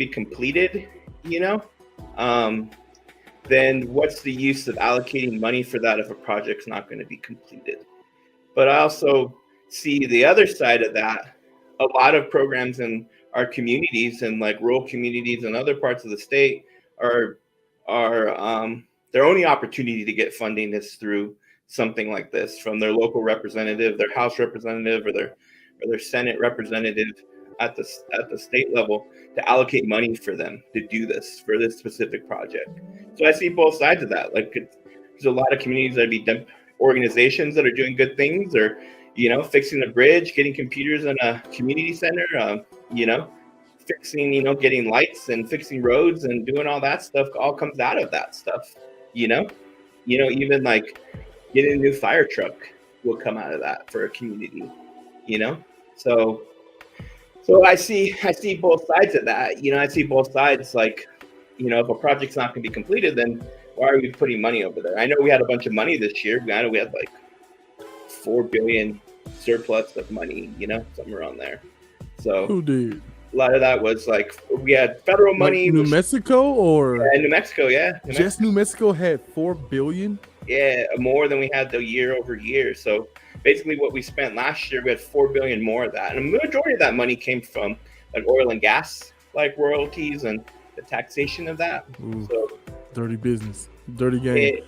be completed, you know, then what's the use of allocating money for that if a project's not going to be completed? But I also see the other side of that. A lot of programs in our communities and like rural communities and other parts of the state are their only opportunity to get funding is through something like this from their local representative, their House representative, or their Senate representative at the state level to allocate money for them to do this for this specific project. So I see both sides of that. Like there's a lot of communities that be organizations that are doing good things, or fixing a bridge, getting computers in a community center, fixing, getting lights and fixing roads and doing all that stuff all comes out of that stuff, even like getting a new fire truck will come out of that for a community, So I see both sides of that. I see both sides. Like, if a project's not going to be completed, then why are we putting money over there? I know we had a bunch of money this year. I know we had like $4 billion surplus of money, something around there. So who did? A lot of that was like we had federal money. Like New Mexico or New Mexico, yeah. New Mexico had $4 billion. Yeah, more than we had the year over year. So basically, what we spent last year, we had $4 billion more of that, and the majority of that money came from like oil and gas, like royalties and the taxation of that. Ooh, so dirty business, dirty game.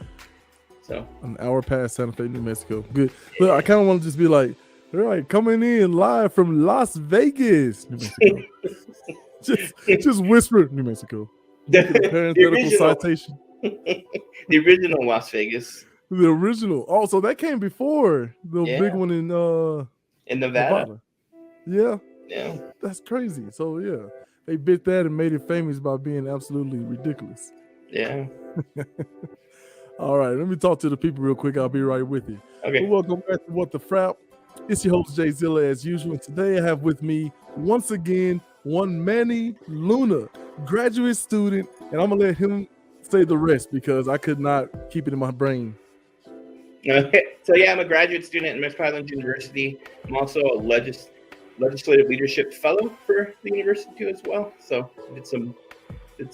So an hour past Santa Fe, New Mexico. Good. But I kind of want to just be like, all right, coming in live from Las Vegas, New Mexico. just whisper, New Mexico. Parenthetical citation. The original Las Vegas. The original. Oh, so that came before the big one in Nevada. Yeah. Yeah. That's crazy. So yeah, they bit that and made it famous by being absolutely ridiculous. Yeah. All right, let me talk to the people real quick. I'll be right with you. Okay. Well, welcome back to What the Frap. It's your host, Jay Zilla, as usual. And today I have with me, once again, one Manny Luna, graduate student. And I'm going to let him say the rest because I could not keep it in my brain. So, yeah, I'm a graduate student at West Highlands University. I'm also a legislative leadership fellow for the university too as well. So I did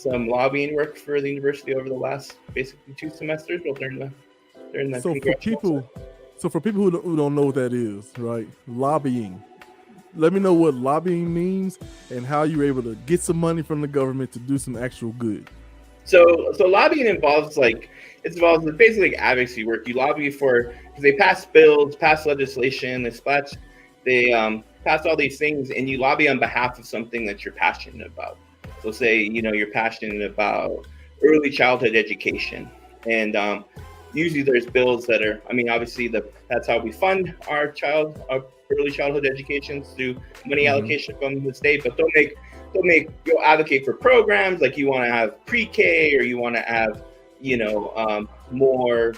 some lobbying work for the university over the last basically 2 semesters. Well, during the So for people who don't know what that is, right? Lobbying. Let me know what lobbying means and how you're able to get some money from the government to do some actual good. So lobbying involves basically advocacy work. You lobby because they pass bills, pass legislation, they pass all these things, and you lobby on behalf of something that you're passionate about. So say, you're passionate about early childhood education. And usually there's bills that are, obviously that's how we fund our early childhood education through money allocation from the state, but you'll advocate for programs like you want to have pre-K, or you want to have, more,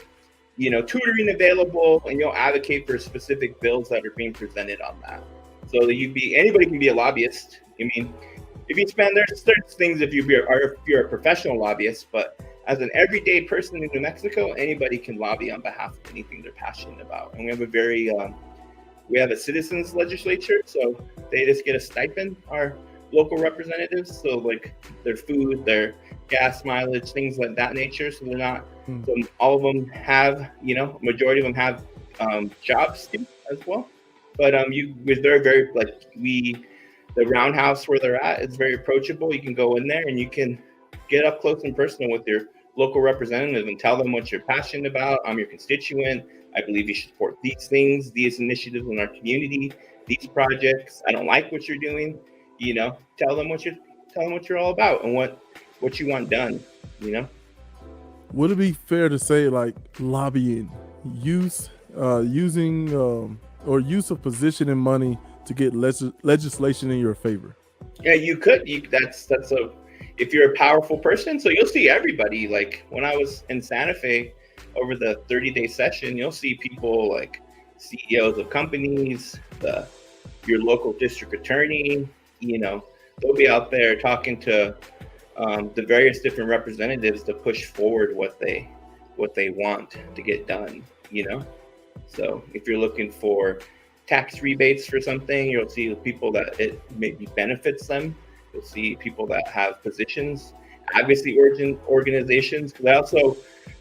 tutoring available, and you'll advocate for specific bills that are being presented on that. So that anybody can be a lobbyist. If you spend, there's certain things if you're a professional lobbyist, but as an everyday person in New Mexico, anybody can lobby on behalf of anything they're passionate about. And we have a citizens legislature, so they just get a stipend, our local representatives. So like their food, their gas mileage, things like that nature. So they're not, so all of them have, majority of them have jobs as well. But they're very the roundhouse where they're at is very approachable. You can go in there and you can get up close and personal with your local representative and tell them what you're passionate about. I'm your constituent. I believe you should support these things, these initiatives in our community, these projects. I don't like what you're doing. Tell them what you're all about and what you want done. Would it be fair to say like lobbying, use of position and money to get legislation in your favor? Yeah, you could. If you're a powerful person, so you'll see everybody. Like when I was in Santa Fe over the 30-day session, you'll see people like CEOs of companies, your local district attorney. They'll be out there talking to the various different representatives to push forward what they want to get done. So if you're looking for tax rebates for something, you'll see people that it maybe benefits them You'll see people that have positions, advocacy organizations. Because I also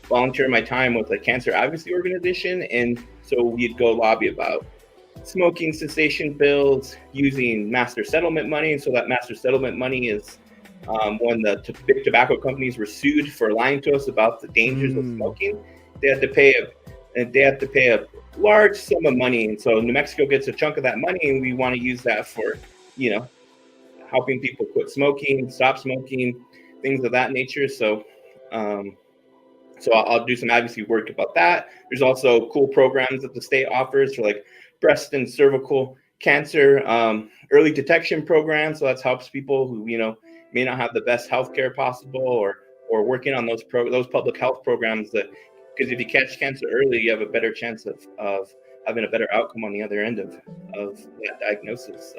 volunteer my time with a cancer advocacy organization, and so we'd go lobby about smoking cessation bills using master settlement money. And so that master settlement money is when the big tobacco companies were sued for lying to us about the dangers of smoking. They had to pay a large sum of money, and so New Mexico gets a chunk of that money, and we want to use that for, helping people quit smoking, stop smoking, things of that nature. So, I'll do some advocacy work about that. There's also cool programs that the state offers for like breast and cervical cancer early detection programs. So that helps people who may not have the best healthcare possible, or working on those public health programs that, because if you catch cancer early, you have a better chance of having a better outcome on the other end of that diagnosis.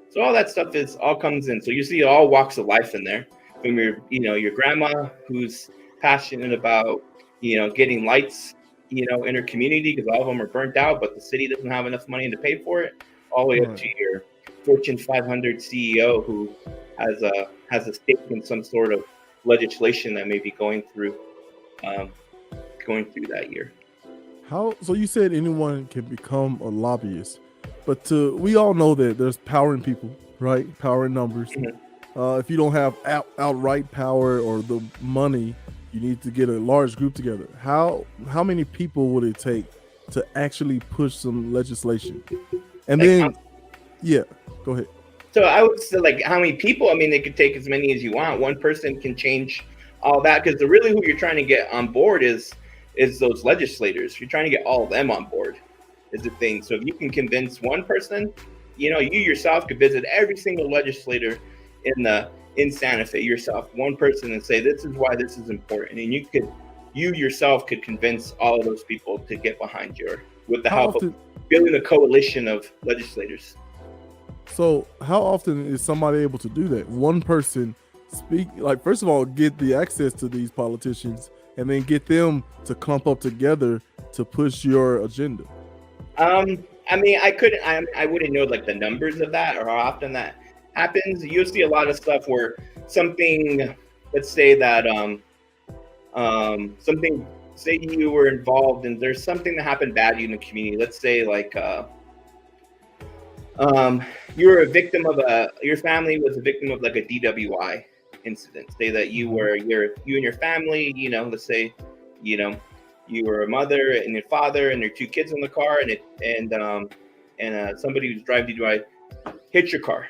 So all that stuff all comes in. So you see all walks of life in there, from your grandma who's passionate about getting lights in her community because all of them are burnt out, but the city doesn't have enough money to pay for it, all the way up to your Fortune 500 CEO who has a stake in some sort of legislation that may be going through that year. So you said anyone can become a lobbyist, but we all know that there's power in people, right? Power in numbers. Mm-hmm. If you don't have outright power or the money, you need to get a large group together. How many people would it take to actually push some legislation? And then, go ahead. So I would say, like, how many people? I mean, it could take as many as you want. One person can change all that, because really who you're trying to get on board is those legislators. You're trying to get all of them on board is the thing. So if you can convince one person, you yourself could visit every single legislator in Santa Fe yourself, one person, and say, this is why this is important. And you yourself could convince all of those people to get behind you, with the help of building a coalition of legislators. So how often is somebody able to do that? One person speak, like, first of all, get the access to these politicians, and then get them to clump up together to push your agenda. I mean, I wouldn't know like the numbers of that or how often that happens. You'll see a lot of stuff where something, let's say that say you were involved and there's something that happened bad in the community. Let's say like you're a victim of your family was a victim of like a DWI incident. Say that you and your family, let's say, you were a mother and your father and your two kids in the car, and somebody who's driving DWI hit your car,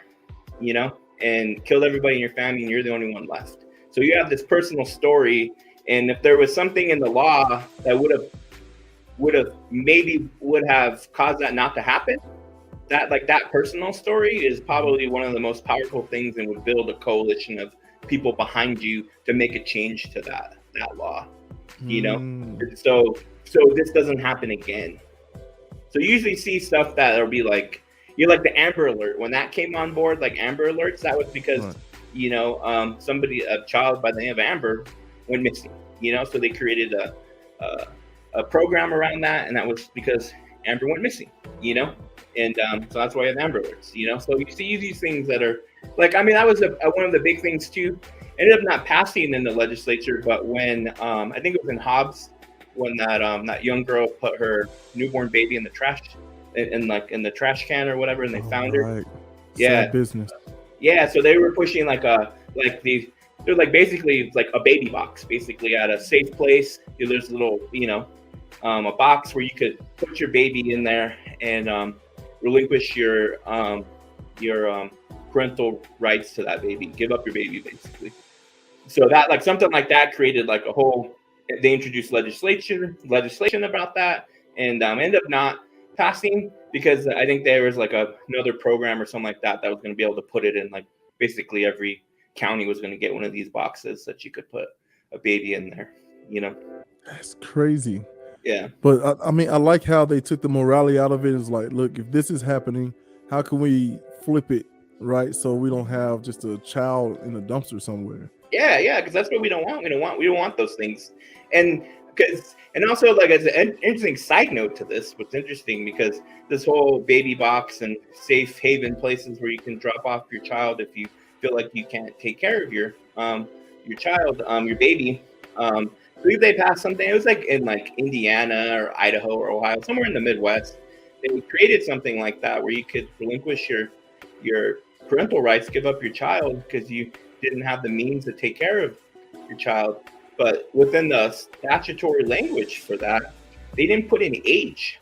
and killed everybody in your family, and you're the only one left. So you have this personal story, and if there was something in the law that would have caused that not to happen, that personal story is probably one of the most powerful things, and would build a coalition of people behind you to make a change to that law. So this doesn't happen again. So you usually see stuff that'll be like, the Amber Alert. When that came on board, like Amber Alerts, that was because a child by the name of Amber went missing. So they created a program around that, and that was because Amber went missing. And so that's why you have Amber Alerts. So you see these things that are like, I mean, that was one of the big things too. Ended up not passing in the legislature, but when I think it was in Hobbs, when that young girl put her newborn baby in the trash, in the trash can or whatever, and they found her. Sad business. Yeah, so they were pushing they're basically like a baby box, basically at a safe place. There's a little, a box where you could put your baby in there and relinquish your parental rights to that baby, give up your baby, basically. So that, like, something like that created like a whole. They introduced legislation about that, and ended up not passing because I think there was like another program or something like that was going to be able to put it in, like, basically every county was going to get one of these boxes that you could put a baby in there. That's crazy. Yeah, but I mean, I like how they took the morality out of it. It's like, look, if this is happening, how can we flip it, right? So we don't have just a child in a dumpster somewhere. Yeah, because that's what we don't want. We don't want those things. And also, like, as an interesting side note to this, what's interesting, because this whole baby box and safe haven places where you can drop off your child if you feel like you can't take care of your child, your baby. I believe they passed something. It was like in like Indiana or Idaho or Ohio, somewhere in the Midwest. They created something like that where you could relinquish your parental rights, give up your child because you didn't have the means to take care of your child. But within the statutory language for that, they didn't put an age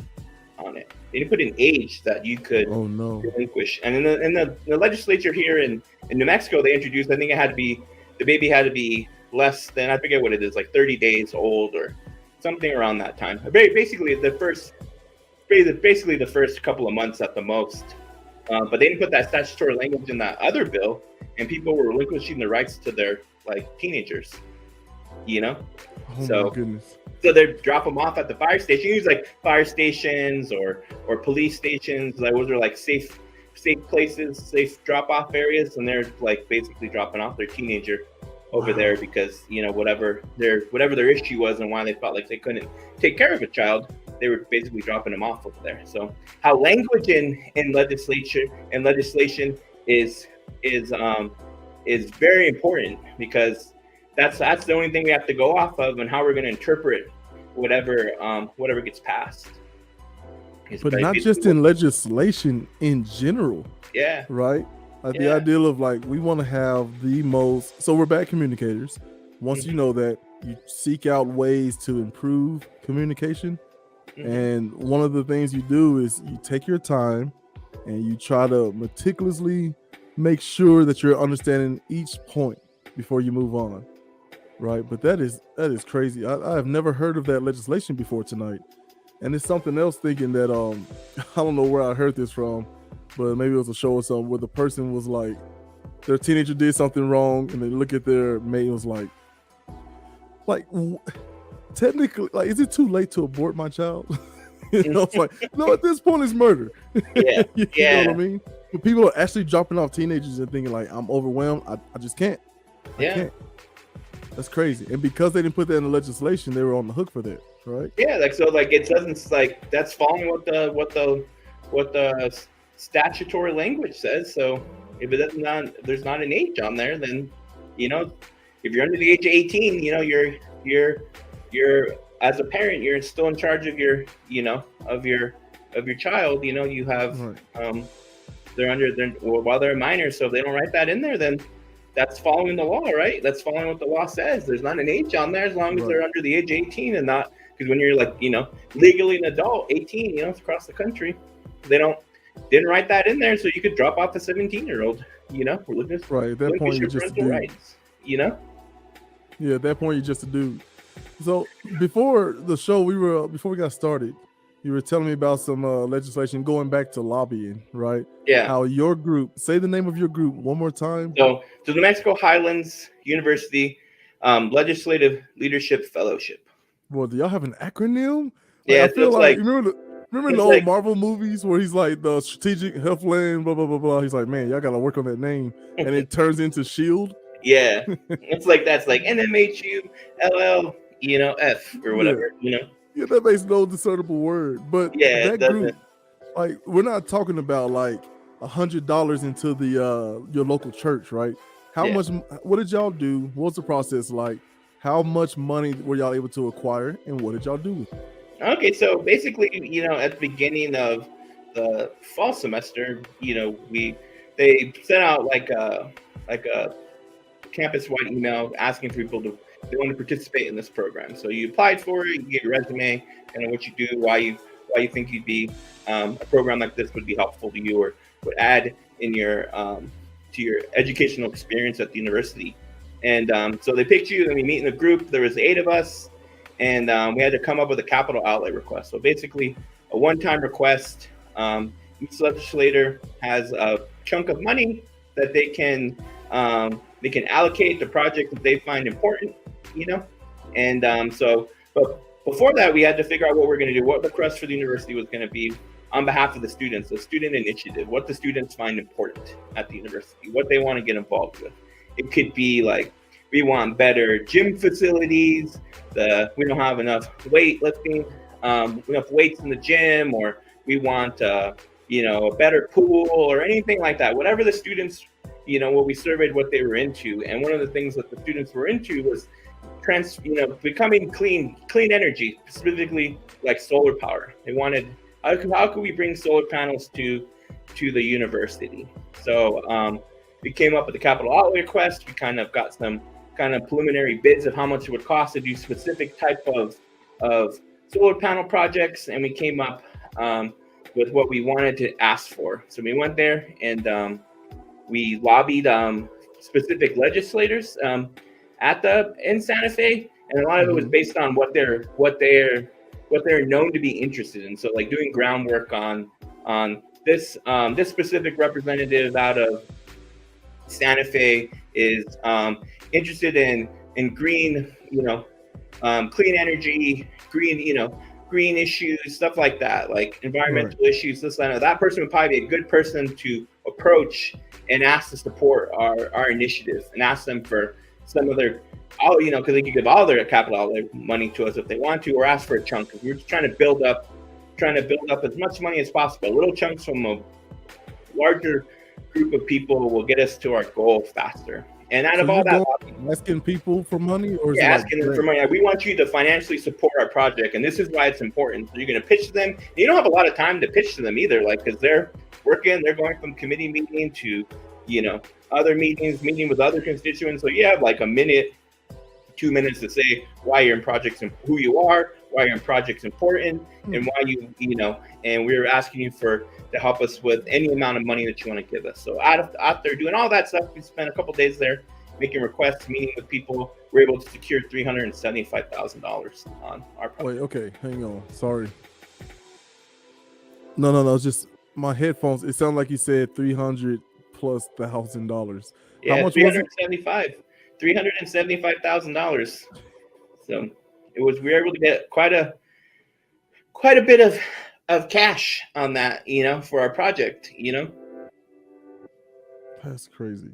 on it. They didn't put an age that you could relinquish. And in the legislature here in New Mexico, they introduced, I think it had to be, the baby had to be less than, I forget what it is, like 30 days old or something around that time. Basically the first couple of months at the most. But they didn't put that statutory language in that other bill, and people were relinquishing the rights to their like teenagers, you know? Oh my goodness. So they drop them off at the fire station. Use like fire stations or police stations. Like those are like safe places, safe drop off areas, and they're like basically dropping off their teenager over there because whatever their issue was and why they felt like they couldn't take care of a child, they were basically dropping them off over there. So how language in legislation is very important because that's the only thing we have to go off of and how we're going to interpret whatever gets passed. But not just in legislation, in general. Yeah. Right? Like the idea of like, we want to have the most, so we're bad communicators. Once you know that, you seek out ways to improve communication. And one of the things you do is you take your time and you try to meticulously make sure that you're understanding each point before you move on. Right. But that is crazy. I have never heard of that legislation before tonight. And it's something else thinking that, I don't know where I heard this from, but maybe it was a show or something where the person was like, their teenager did something wrong and they look at their mate and was like, technically, like, is it too late to abort my child? It's like, no, at this point it's murder. Yeah. You know what I mean? But people are actually dropping off teenagers and thinking like, I'm overwhelmed. I just can't. I can't. That's crazy. And because they didn't put that in the legislation, they were on the hook for that, right? Yeah, like so, like it doesn't like that's following what the statutory language says. So if it doesn't, there's not an age on there, then if you're under the age of 18, you're as a parent, you're still in charge of your child. You have while they're minors. So if they don't write that in there, then that's following the law, right? That's following what the law says. There's not an age on there as long as they're under the age of 18 and not, because when you're like, legally an adult, 18, it's across the country, they didn't write that in there, so you could drop off a 17-year-old, we're looking at right at that point you're just a dude. Rights, Yeah, at that point you're just a dude. So before the show, before we got started, you were telling me about some legislation going back to lobbying, right? Yeah. How your group, say the name of your group one more time. So New Mexico Highlands University Legislative Leadership Fellowship. Well, do y'all have an acronym? Yeah, I feel like remember in the old Marvel movies where he's like the Strategic Healthland, blah blah blah blah. He's like, man, y'all gotta work on that name, and it turns into SHIELD. Yeah, it's like that's like NMHU LL, F or whatever, Yeah, that makes no discernible word. But that group, like, we're not talking about like $100 into the your local church, right? How much? What did y'all do? What was the process like? How much money were y'all able to acquire, and what did y'all do with it? Okay, so basically, at the beginning of the fall semester, they sent out like a campus-wide email asking for people they want to participate in this program. So you applied for it, you gave your resume, and what you do, why you think you'd be a program like this would be helpful to you or would add in your to your educational experience at the university. And so they picked you, and we meet in a group. There was 8 of us, and we had to come up with a capital outlay request. So basically, a one-time request. Each legislator has a chunk of money that they can allocate to projects that they find important, And but before that, we had to figure out what we're going to do, what the request for the university was going to be on behalf of the students, a student initiative, what the students find important at the university, what they want to get involved with. It could be like, we want better gym facilities, we don't have enough weightlifting, enough weights in the gym, or we want a better pool or anything like that. Whatever the students what we surveyed what they were into, and one of the things that the students were into was becoming clean energy, specifically like solar power. They wanted, how could we bring solar panels to the university? So we came up with the capital outlay request. We kind of got some kind of preliminary bids of how much it would cost to do specific type of solar panel projects, and we came up with what we wanted to ask for. So we went there and we lobbied specific legislators in Santa Fe, and a lot of it was based on what they're known to be interested in. So like doing groundwork on this specific representative out of Santa Fe is interested in green, clean energy, green issues, stuff like that, like environmental issues. That person would probably be a good person to approach and ask to support our initiative, and ask them for some of their, because they could give all their capital outlay money to us if they want to, or ask for a chunk. Because we're just trying to build up as much money as possible. Little chunks from a larger group of people will get us to our goal faster. And out of all that, asking people for money, or asking them for money. We want you to financially support our project, and this is why it's important. So you're going to pitch to them. You don't have a lot of time to pitch to them either, because they're working. They're going from committee meeting to, other meetings, meeting with other constituents. So you have like a minute, 2 minutes to say why your project's and who you are, why your project's important, and why and we're asking you to help us with any amount of money that you want to give us. So out there doing all that stuff, we spent a couple days there making requests, meeting with people. We're able to secure $375,000 on our project. Wait, okay, hang on. Sorry. No. It's just my headphones. It sounded like you said $300,000+. Yeah, how much $375,000. So we were able to get quite a bit of cash on that, for our project, That's crazy.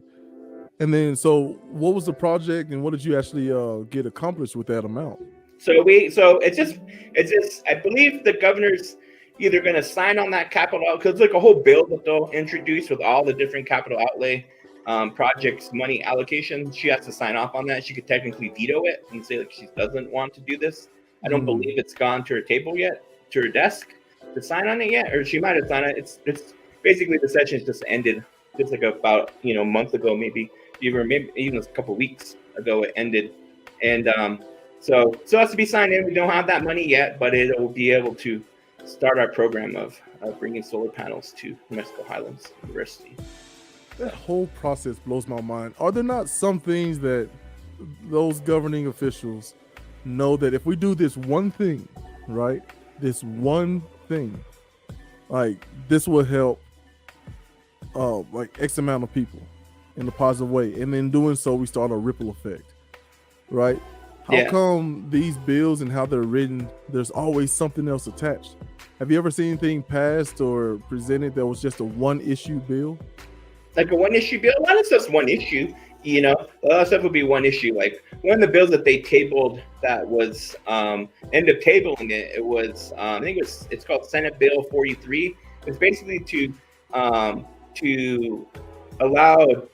And then, so what was the project, and what did you actually get accomplished with that amount? So it's just I believe the governor's either going to sign on that capital, because it's like a whole bill that they'll introduce with all the different capital outlay projects money allocation. She has to sign off on that. She could technically veto it and say she doesn't want to do this. I don't believe it's gone to her table yet, to her desk to sign on it yet, or she might have signed it. It's basically the session just ended just like about a month ago, maybe even a couple weeks ago it ended, and so it has to be signed in. We don't have that money yet, but it will be able to start our program of bringing solar panels to New Mexico Highlands University. That whole process blows my mind. Are there not some things that those governing officials know that if we do this one thing, right, this one thing, like this will help like X amount of people in a positive way, and in doing so we start a ripple effect, right? How come these bills and how they're written, there's always something else attached? Have you ever seen anything passed or presented that was just a one issue bill? Like a one issue bill? A lot of stuff's one issue, a lot of stuff would be one issue. Like one of the bills that they tabled that was end up tabling it, it was I think it's called Senate Bill 43. It's basically to allow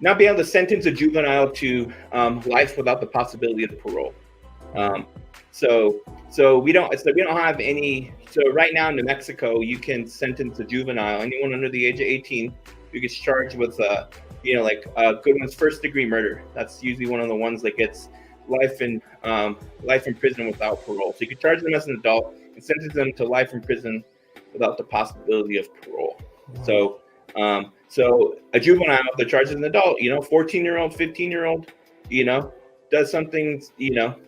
not be able to sentence a juvenile to life without the possibility of parole. So we don't have any. So right now in New Mexico, you can sentence a juvenile, anyone under the age of 18, who gets charged with good one's first degree murder. That's usually one of the ones that gets life in prison without parole. So you can charge them as an adult and sentence them to life in prison without the possibility of parole. Wow. So a juvenile, if they're charged as an adult, 14-year-old, 15-year-old, does something,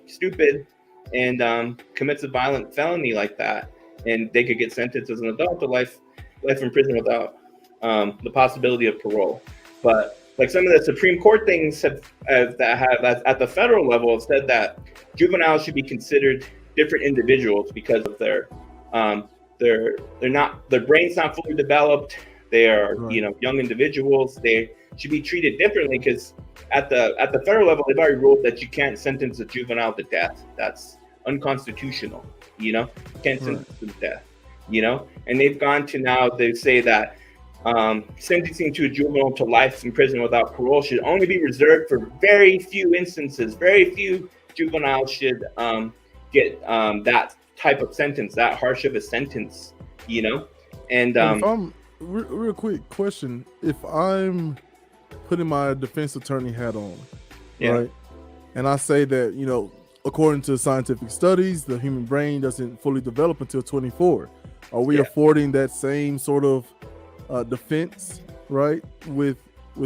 stupid and commits a violent felony like that, and they could get sentenced as an adult to life in prison without the possibility of parole. But like some of the Supreme Court things have at the federal level have said that juveniles should be considered different individuals because of their brain's not fully developed. They are, young individuals. They should be treated differently because at the federal level, they've already ruled that you can't sentence a juvenile to death. That's unconstitutional. You can't sentence them to death. And they've gone to now. They say that sentencing to a juvenile to life in prison without parole should only be reserved for very few instances. Very few juveniles should get that type of sentence, that harsh of a sentence, you know? And But if I'm real quick question, if I'm putting my defense attorney hat on, yeah, right, and I say that, you know, according to scientific studies, the human brain doesn't fully develop until 24. Are we Yeah. affording that same sort of defense, right, with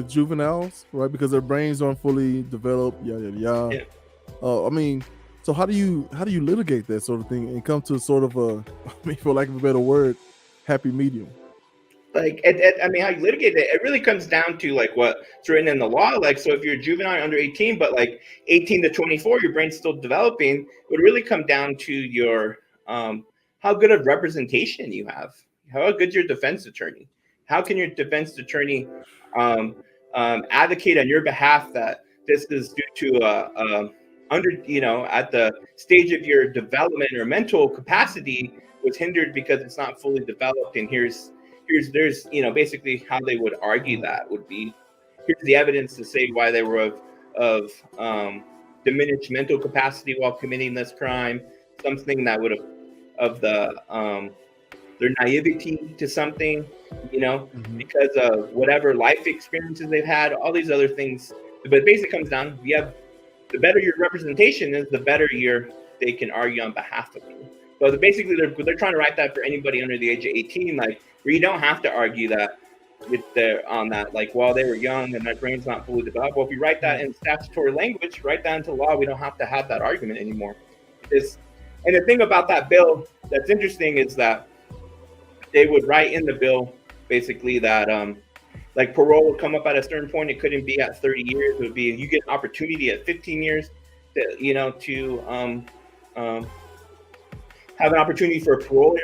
juveniles, right, because their brains aren't fully developed, yada yada yada. Yeah. I mean, so how do you litigate that sort of thing and come to sort of a, I mean, for lack of a better word, happy medium? Like, I mean, how you litigate it, it really comes down to like what's written in the law. Like, so if you're a juvenile under 18, but like 18 to 24, your brain's still developing, it would really come down to your how good of representation you have, how good's your defense attorney, how can your defense attorney advocate on your behalf that this is due to under, you know, at the stage of your development or mental capacity was hindered because it's not fully developed, and there's, you know, basically how they would argue that would be, here's the evidence to say why they were of diminished mental capacity while committing this crime, something that would have of their naivety to something, you know, because of whatever life experiences they've had, all these other things. But basically comes down, you have, the better your representation is, the better they can argue on behalf of you. So basically they're trying to write that for anybody under the age of 18, like, where you don't have to argue that with on that, like, while they were young and their brain's not fully developed. Well, if you write that in statutory language, write that into law, we don't have to have that argument anymore. And the thing about that bill that's interesting is that they would write in the bill basically that like parole would come up at a certain point. It couldn't be at 30 years. It would be, you get an opportunity at 15 years to, you know, to have an opportunity for a parole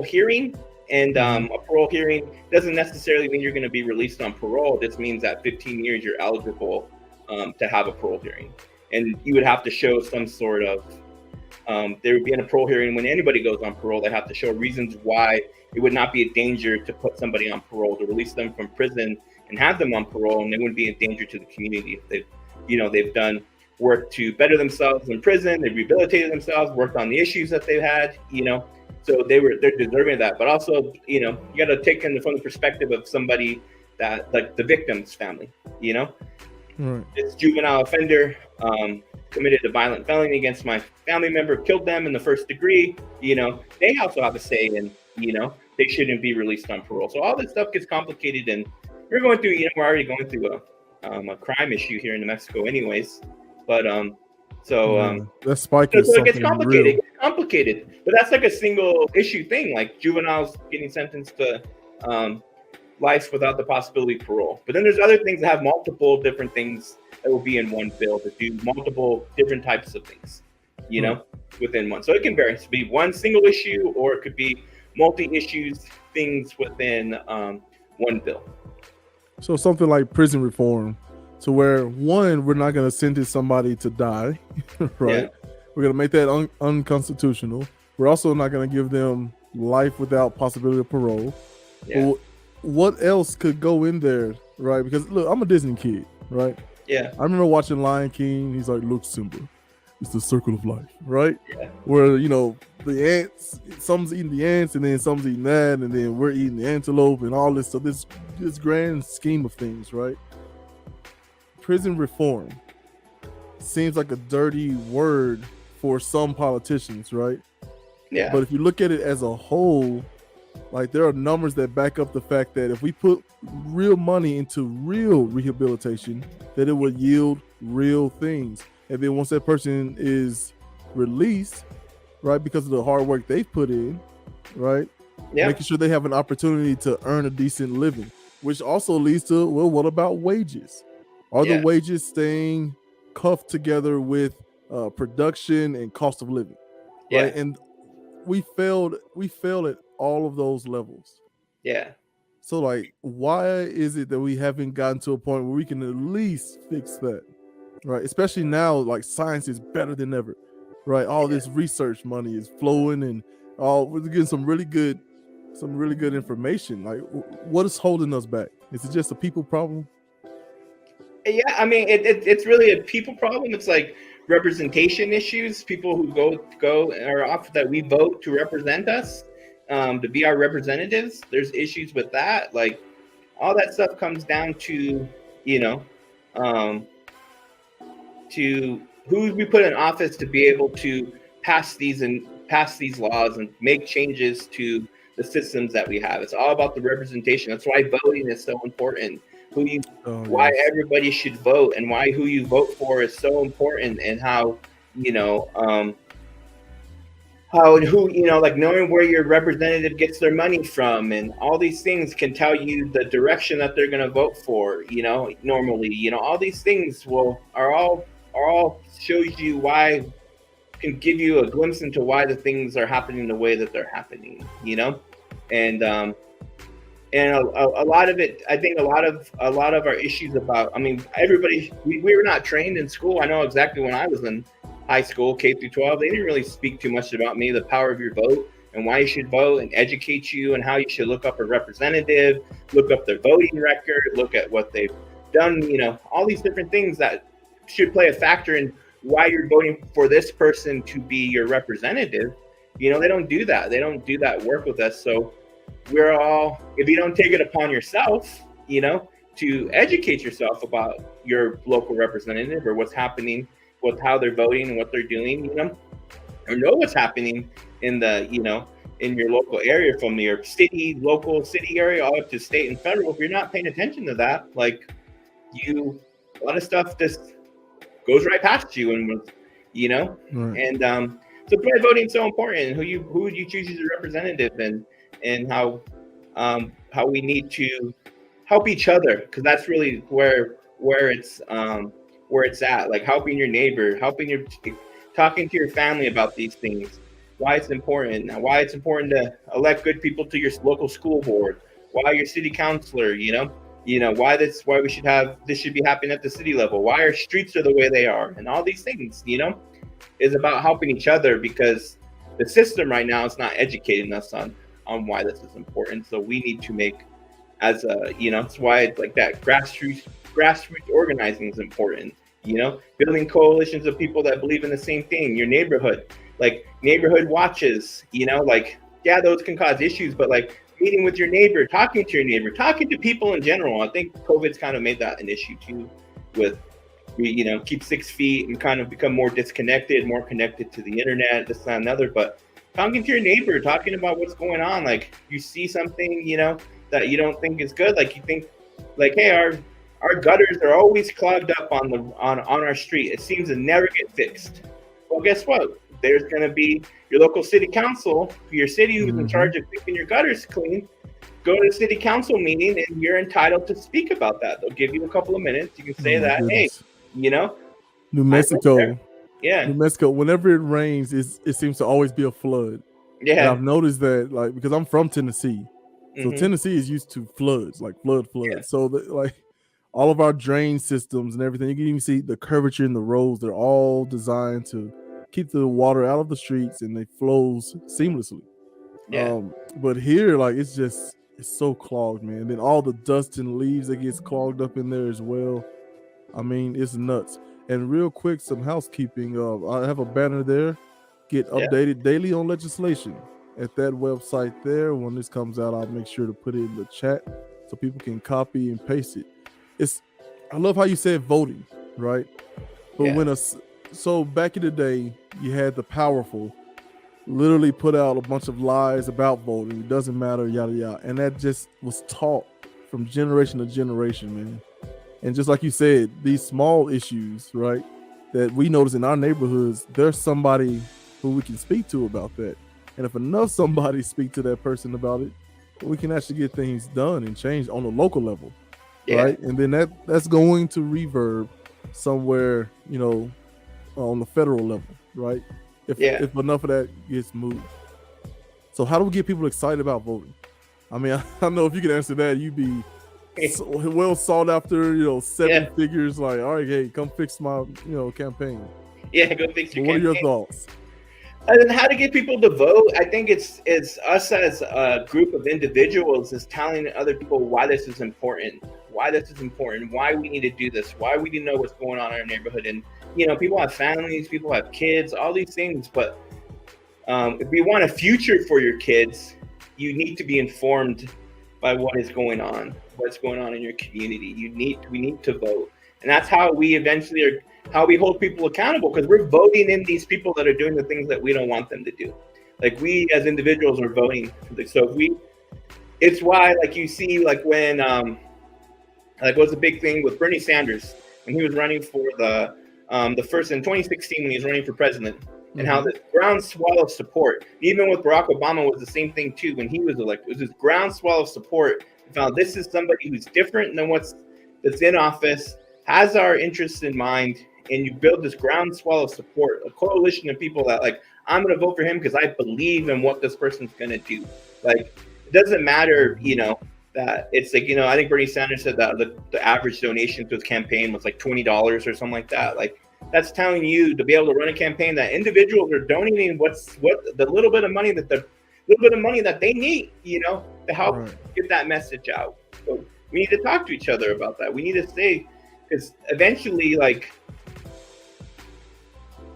hearing. And a parole hearing doesn't necessarily mean you're going to be released on parole. This means that 15 years you're eligible to have a parole hearing. And you would have to show some sort of, there would be in a parole hearing when anybody goes on parole, they have to show reasons why it would not be a danger to put somebody on parole, to release them from prison and have them on parole, and they wouldn't be a danger to the community if they've done work to better themselves in prison, they've rehabilitated themselves, worked on the issues that they've had, you know. So they're deserving of that. But also, you know, you got to take it from the perspective of somebody that, like, the victim's family, you know. This juvenile offender committed a violent felony against my family member, killed them in the first degree, you know, they also have a say in, you know, they shouldn't be released on parole. So all this stuff gets complicated, and we're going through, you know, we're already going through a crime issue here in New Mexico anyways. But that spike so is it gets something complicated. real. It gets complicated. But that's like a single issue thing, like juveniles getting sentenced to life without the possibility of parole. But then there's other things that have multiple different things that will be in one bill that do multiple different types of things, you know, within one. So it can vary. It could be one single issue, or it could be multi-issues things within one bill. So something like prison reform, to where, one, we're not going to sentence somebody to die, right? Yeah. We're going to make that unconstitutional. We're also not going to give them life without possibility of parole. Yeah. But what else could go in there, right? Because look, I'm a Disney kid, right? Yeah. I remember watching Lion King. He's like, look, Simba, it's the circle of life, right? Yeah. Where, you know, the ants, some's eating the ants, and then some's eating that, and then we're eating the antelope and all this. So this grand scheme of things, right? Prison reform seems like a dirty word for some politicians, right? Yeah. But if you look at it as a whole, like, there are numbers that back up the fact that if we put real money into real rehabilitation, that it would yield real things. And then once that person is released, right, because of the hard work they've put in, right, making sure they have an opportunity to earn a decent living, which also leads to, well, what about wages? Are the wages staying cuffed together with production and cost of living? Right. And we failed at all of those levels. Yeah. So, like, why is it that we haven't gotten to a point where we can at least fix that? Right. Especially now, like, science is better than ever. Right. All this research money is flowing, and we're getting some really good some really good information. Like, what is holding us back? Is it just a people problem? Yeah, I mean, it's really a people problem. It's like representation issues. People who go are off that we vote to represent us, to be our representatives. There's issues with that. Like all that stuff comes down to, you know, um, to who we put in office to be able to pass these laws and make changes to the systems that we have. It's all about the representation. That's why voting is so important. Why everybody should vote and why who you vote for is so important, and how, you know, like knowing where your representative gets their money from and all these things can tell you the direction that they're going to vote for, normally, all these things are all shows you why, can give you a glimpse into why the things are happening the way that they're happening, and a lot of it, I think a lot of our issues about, I mean, everybody, we were not trained in school. I know exactly when I was in high school, K through 12, they didn't really speak too much about me, the power of your vote and why you should vote, and educate you and how you should look up a representative, look up their voting record, look at what they've done, all these different things that should play a factor in why you're voting for this person to be your representative. They don't do that. They don't do that work with us. So we're all, if you don't take it upon yourself, to educate yourself about your local representative or what's happening with how they're voting and what they're doing, or know what's happening in the, in your local area, from your local city area all up to state and federal. If you're not paying attention to that, like a lot of stuff just goes right past you, and right. And so why voting is so important, and who would you choose as your representative, and how we need to help each other, because that's really where it's at, like helping your neighbor, talking to your family about these things, why it's important to elect good people to your local school board, why your city councilor, why we should have, this should be happening at the city level, why our streets are the way they are, and all these things, is about helping each other, because the system right now is not educating us on why this is important. So we need to make, as a, that's why it's like that grassroots organizing is important, building coalitions of people that believe in the same thing, your neighborhood, like neighborhood watches, yeah, those can cause issues, but like meeting with your neighbor, talking to people in general. I think COVID's kind of made that an issue too, with, keep 6 feet and kind of become more disconnected, more connected to the internet, this, that, and another. But talking to your neighbor, talking about what's going on, like you see something, that you don't think is good, like you think, like, hey, our gutters are always clogged up on our street. It seems to never get fixed. Well, guess what? There's going to be your local city council, your city, who's in charge of keeping your gutters clean. Go to the city council meeting, and you're entitled to speak about that. They'll give you a couple of minutes. You can say that, goodness. Hey, New Mexico. Yeah. New Mexico, whenever it rains, it seems to always be a flood. Yeah. And I've noticed that, like, because I'm from Tennessee. So Tennessee is used to floods, like flood. Yeah. So like all of our drain systems and everything, you can even see the curvature in the roads. They're all designed to keep the water out of the streets, and they flows seamlessly. Yeah. But here, like, it's so clogged, man. And then all the dust and leaves that gets clogged up in there as well. I mean, it's nuts. And real quick, some housekeeping. I have a banner there. Get updated daily on legislation at that website there. When this comes out, I'll make sure to put it in the chat so people can copy and paste it. I love how you said voting, right? But so back in the day, you had the powerful literally put out a bunch of lies about voting. It doesn't matter, yada yada, and that just was taught from generation to generation, man. And just like you said, these small issues, right, that we notice in our neighborhoods, there's somebody who we can speak to about that. And if enough somebody speak to that person about it, we can actually get things done and change on a local level, right? And then that's going to reverb somewhere, on the federal level, right? If enough of that gets moved. So how do we get people excited about voting? I mean, I know if you could answer that, you'd be well sought after, 7 figures. Like, all right, hey, come fix my, campaign. Yeah, go fix your campaign. What are your thoughts? And then how to get people to vote? I think it's us as a group of individuals is telling other people why this is important, why we need to do this, why we need to know what's going on in our neighborhood. And people have families, people have kids, all these things. But if you want a future for your kids, you need to be informed by what's going on in your community. We need to vote, and that's how we eventually how we hold people accountable, because we're voting in these people that are doing the things that we don't want them to do. Like, we as individuals are voting. So it's why, like, you see, like, when like, what's the big thing with Bernie Sanders when he was running for the first in 2016 when he was running for president, and how this groundswell of support, even with Barack Obama, was the same thing too. When he was elected, it was this groundswell of support. We found this is somebody who's different than that's in office, has our interests in mind, and you build this groundswell of support, a coalition of people that, like, I'm going to vote for him because I believe in what this person's going to do. Like, it doesn't matter, that it's like, I think Bernie Sanders said that the average donation to his campaign was like $20 or something like that. Like, that's telling you to be able to run a campaign that individuals are donating what the little bit of money that they need, to help get that message out. So we need to talk to each other about that. We need to say, because eventually, like,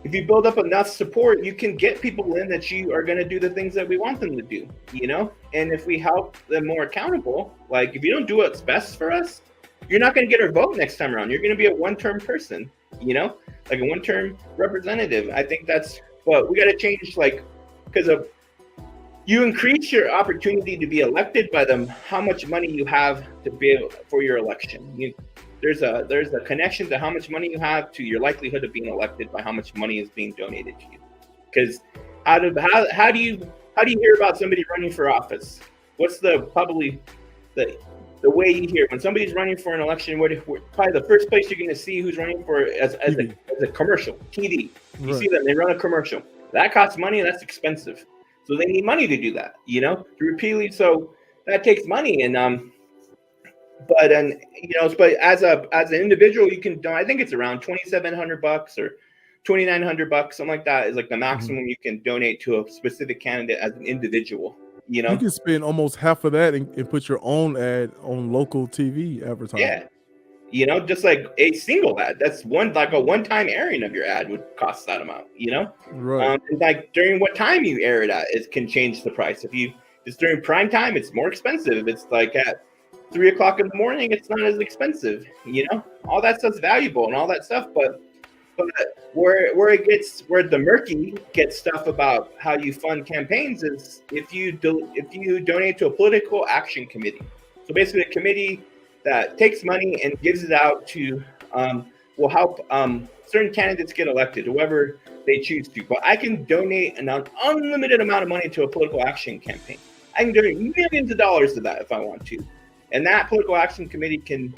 if you build up enough support, you can get people in that you are going to do the things that we want them to do, And if we help them more accountable, like, if you don't do what's best for us, you're not going to get our vote next time around. You're going to be a one-term person, like a one-term representative. I think that's what we got to change, like, because you increase your opportunity to be elected by how much money you have to be for your election. There's a connection to how much money you have to your likelihood of being elected by how much money is being donated to you. Because how do you hear about somebody running for office? What's probably the way you hear when somebody's running for an election? Probably the first place you're going to see who's running for as a commercial TV. You see them, they run a commercial that costs money, and that's expensive. So they need money to do that, to repeatedly. So that takes money, and but as an individual, you can. I think it's around $2,700 or $2,900, something like that, is like the maximum you can donate to a specific candidate as an individual. You can spend almost half of that and put your own ad on local TV advertising. Yeah, just like a single ad. That's a one-time airing of your ad would cost that amount. Right. And like during what time you air it at, it can change the price. If it's during prime time, it's more expensive. If it's like at 3 o'clock in the morning, it's not as expensive. All that stuff's valuable and all that stuff. But where the murky gets stuff about how you fund campaigns is if you donate to a political action committee. So basically, a committee that takes money and gives it out to will help certain candidates get elected, whoever they choose to. But I can donate an unlimited amount of money to a political action campaign. I can donate millions of dollars to that if I want to. And that political action committee can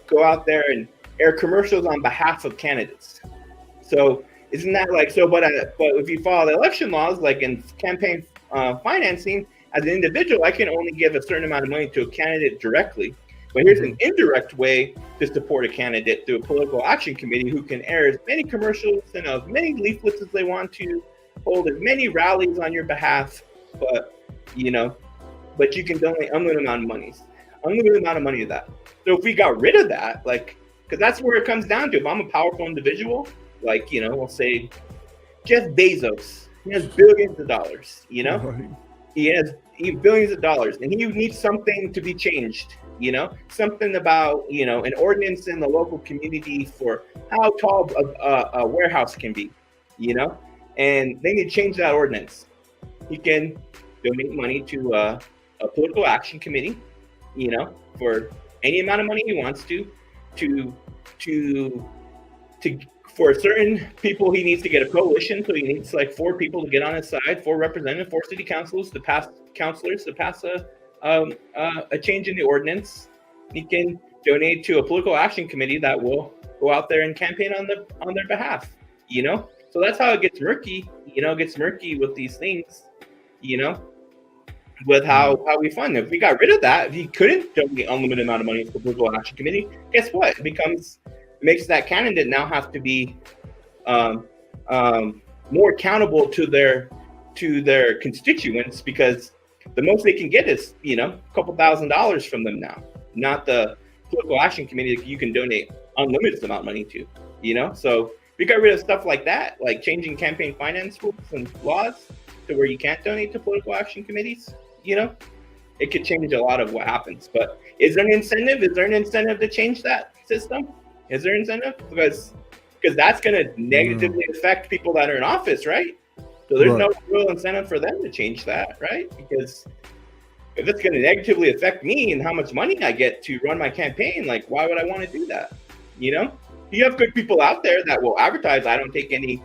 go out there and air commercials on behalf of candidates. So isn't that like so? But if you follow the election laws, like in campaign financing, as an individual, I can only give a certain amount of money to a candidate directly. But here's an indirect way to support a candidate through a political action committee who can air as many commercials and as many leaflets as they want to, hold as many rallies on your behalf. But you can donate unlimited amount of that. So if we got rid of that, like, because that's where it comes down to. If I'm a powerful individual, like, we'll say Jeff Bezos, he has billions of dollars, Right. He has billions of dollars, and he needs something to be changed, something about, an ordinance in the local community for how tall a warehouse can be, and they need to change that ordinance. He can donate money to a political action committee, for any amount of money he wants to for certain people. He needs to get a coalition, so he needs like 4 people to get on his side, 4 representatives, 4 city councilors to pass a change in the ordinance. He can donate to a political action committee that will go out there and campaign on their behalf. So that's how it gets murky. It gets murky with these things. With how we fund. If we got rid of that, if you couldn't donate unlimited amount of money to the political action committee, guess what? It makes that candidate now have to be more accountable to their to their constituents, because the most they can get is, a couple $1,000s from them now, not the political action committee that you can donate unlimited amount of money to, So if we got rid of stuff like that, like changing campaign finance rules and laws to where you can't donate to political action committees, it could change a lot of what happens. But is there an incentive? Is there an incentive to change that system? Is there incentive? Because that's going to negatively affect people that are in office, right? So there's no real incentive for them to change that, right? Because if it's going to negatively affect me and how much money I get to run my campaign, like, why would I want to do that? You have good people out there that will advertise, I don't take any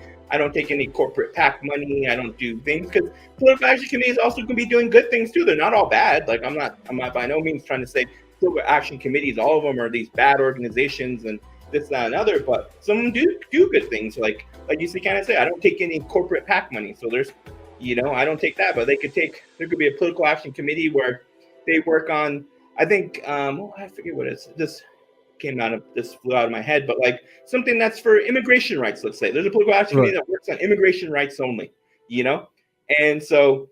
corporate PAC money. I don't do things, because political action committees also can be doing good things too. They're not all bad. Like, I'm not by no means trying to say political action committees, all of them are these bad organizations and this, that, and other, but some of them do good things. Like you kind of say, I don't take any corporate PAC money. So there's, I don't take that, but there could be a political action committee where they work on, I think, I forget what it is. This flew out of my head, but like something that's for immigration rights, let's say. There's a political action committee that works on immigration rights only, And so,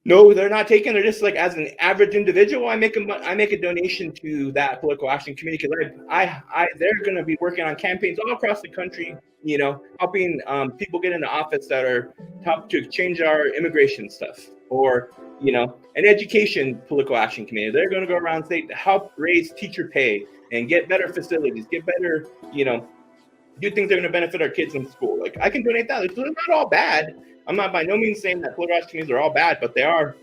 no, they're not taking. They're just like, as an average individual, I make a donation to that political action committee, because they're going to be working on campaigns all across the country, helping people get into office that are help to change our immigration stuff, or an education political action committee. They're going to go around and say, help raise teacher pay and get better facilities, get better, do things that are going to benefit our kids in school. Like, I can donate that. They're not all bad. I'm not by no means saying that political action committees are all bad, but they're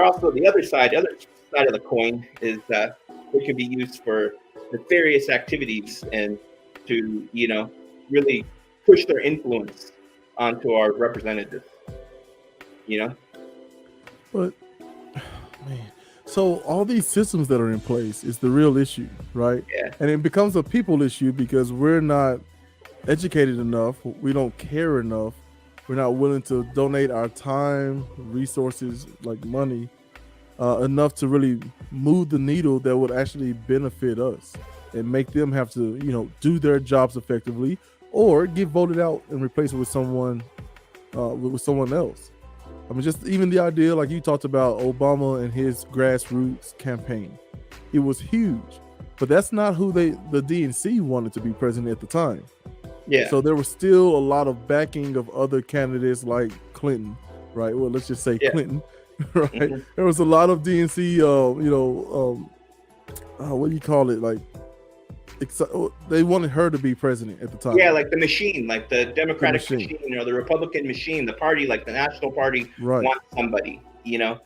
also the other side of the coin is that they can be used for nefarious activities and to, really push their influence onto our representatives, But, man, so all these systems that are in place is the real issue, right? Yeah. And it becomes a people issue because we're not educated enough. We don't care enough. We're not willing to donate our time, resources, like money, enough to really move the needle that would actually benefit us and make them have to, do their jobs effectively, or get voted out and replaced with someone else. I mean, just even the idea, like you talked about Obama and his grassroots campaign, it was huge, but that's not who the DNC wanted to be president at the time. Yeah. So there was still a lot of backing of other candidates like Clinton, right? Well, let's just say Clinton, right? Mm-hmm. There was a lot of DNC, what do you call it? Like, they wanted her to be president at the time. Yeah, like the machine, like the Democratic machine, or the Republican machine, the party, like the National Party wants somebody, to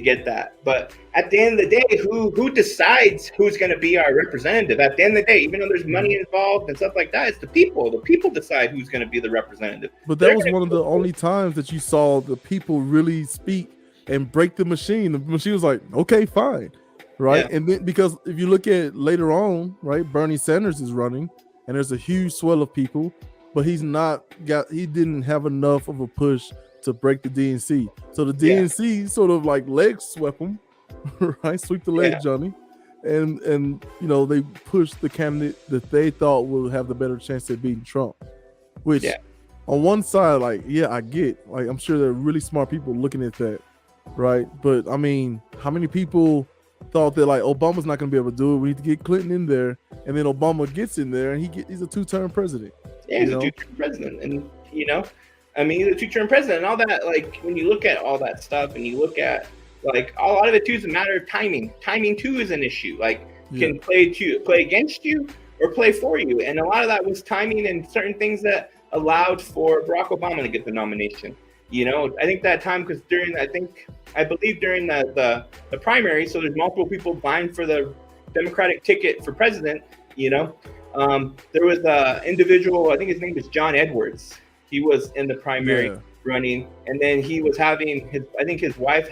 get that. But at the end of the day, who decides who's going to be our representative? At the end of the day, even though there's money involved and stuff like that, it's the people. The people decide who's going to be the representative. But that was one of the only times that you saw the people really speak and break the machine. The machine was like, okay, fine. Right. Yeah. And then, because if you look at later on, right, Bernie Sanders is running and there's a huge swell of people, but he didn't have enough of a push to break the DNC. So the DNC sort of like leg swept him, right? Sweep the leg, Johnny. And they pushed the candidate that they thought would have the better chance at beating Trump. Which on one side, like, I get. Like, I'm sure there are really smart people looking at that, right? But I mean, how many people thought that like Obama's not going to be able to do it? We need to get Clinton in there, and then Obama gets in there, and he's a two-term president. Yeah, he's a two-term president, and he's a two-term president, and all that. Like, when you look at all that stuff, and you look at like a lot of it too is a matter of timing. Timing too is an issue. Like, can play against you or play for you, and a lot of that was timing and certain things that allowed for Barack Obama to get the nomination. I think that time, because I believe during the primary, so there's multiple people vying for the Democratic ticket for president, there was an individual, I think his name is John Edwards. He was in the primary running, and then he was having his wife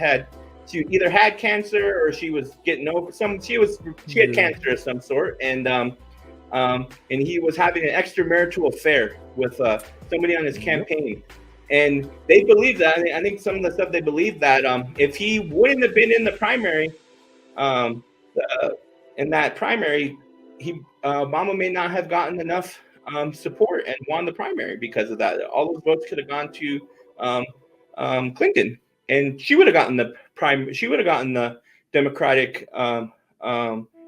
she either had cancer or she was getting over she had cancer of some sort, and he was having an extramarital affair with somebody on his campaign. And they believe that. I think some of the stuff they believe that if he wouldn't have been in the primary, Obama may not have gotten enough support and won the primary because of that. All those votes could have gone to Clinton, and she would have gotten the Democratic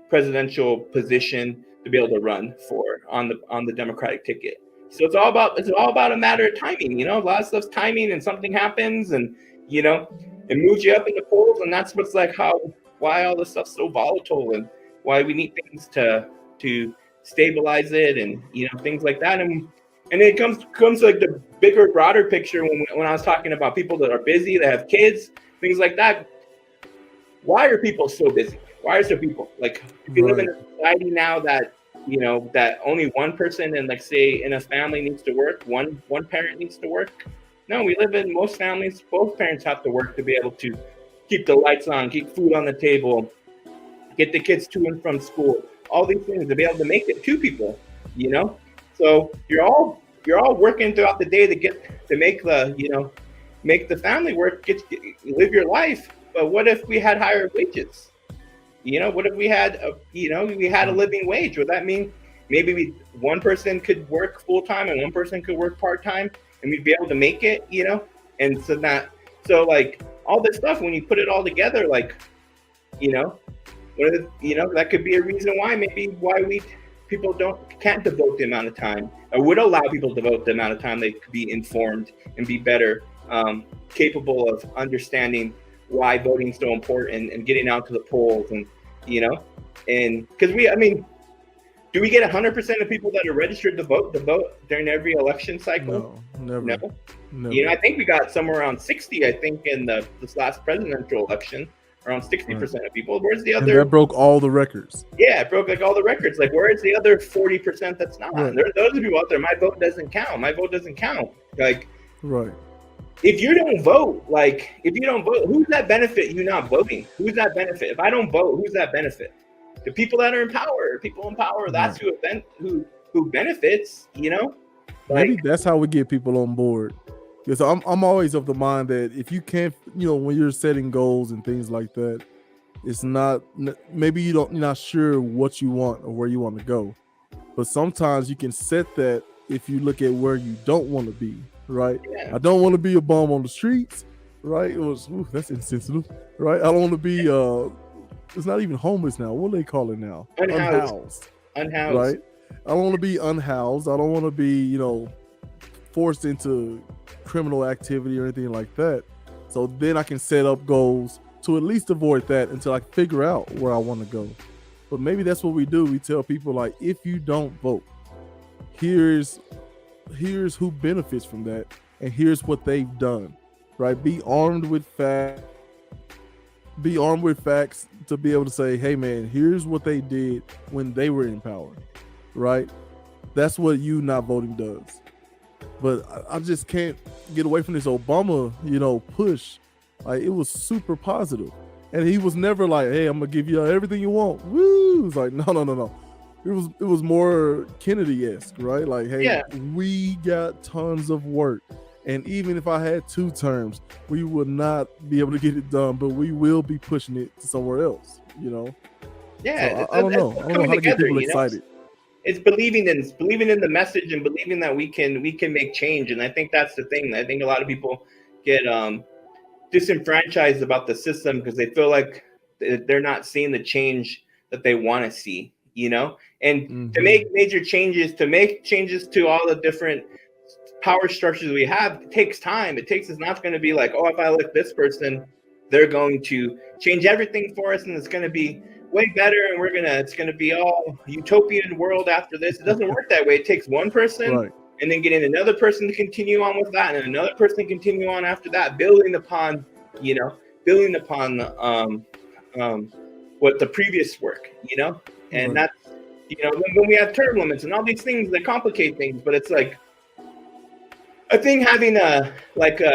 presidential position to be able to run for on the Democratic ticket. So it's all about a matter of timing. A lot of stuff's timing, and something happens, and it moves you up in the polls, and that's why all this stuff's so volatile, and why we need things to stabilize it, and things like that. And it comes like the bigger, broader picture when I was talking about people that are busy, that have kids, things like that. Why are people so busy? Why are so people if you live in a society now that that only one person in say in a family needs to work, one parent needs to work? No, we live in most families, both parents have to work to be able to keep the lights on, keep food on the table, get the kids to and from school, all these things to be able to make it two people, So you're all working throughout the day to make the family work, live your life. But what if we had higher wages? What if we had a living wage? Would that mean maybe one person could work full time and one person could work part time, and we'd be able to make it? And so all this stuff, when you put it all together, that could be a reason why people can't devote the amount of time, or would allow people to devote the amount of time they could be informed and be better capable of understanding why voting is so important and getting out to the polls, and because do we get 100% of people that are registered to vote during every election cycle? No, never. I think we got somewhere around 60. I think in this last presidential election, around 60% of people. Where's the other? And that broke all the records. Yeah, it broke all the records. Where's the other 40% that's not? Right. There's those people out there. My vote doesn't count. Right. If you don't vote, who's that benefit you not voting? Who's that benefit? If I don't vote, who's that benefit? The people that are in power. People in power, that's who benefits, Maybe that's how we get people on board. Because I'm always of the mind that if you can't, when you're setting goals and things like that, it's not, maybe you're not sure what you want or where you want to go. But sometimes you can set that if you look at where you don't want to be. Right. Yeah. I don't want to be a bum on the streets. Right. That's insensitive. Right. I don't want to be it's not even homeless now. What do they call it now? Unhoused. Right. I don't want to be unhoused. I don't want to be, forced into criminal activity or anything like that. So then I can set up goals to at least avoid that until I figure out where I want to go. But maybe that's what we do. We tell people if you don't vote, here's who benefits from that, and here's what they've done. Right? Be armed with facts to be able to say, hey man, here's what they did when they were in power. Right? That's what you not voting does. But I just can't get away from this Obama, push. It was super positive. And he was never like, hey, I'm gonna give you everything you want. Woo! It was like, no. It was more Kennedy-esque, right? Hey, yeah, we got tons of work. And even if I had 2 terms, we would not be able to get it done, but we will be pushing it to somewhere else, Yeah. So I don't know. I don't know how to get people excited. It's believing in the message and believing that we can make change. And I think that's the thing. I think a lot of people get disenfranchised about the system because they feel like they're not seeing the change that they want to see, and to make major changes, to all the different power structures we have, it takes time. It's not going to be like, if I elect this person, they're going to change everything for us, and it's going to be way better, and it's going to be all utopian world after this. It doesn't work that way. It takes one person, and then getting another person to continue on with that, and another person to continue on after that, building upon what the previous work, and that's, when we have term limits and all these things that complicate things. But it's I think having a good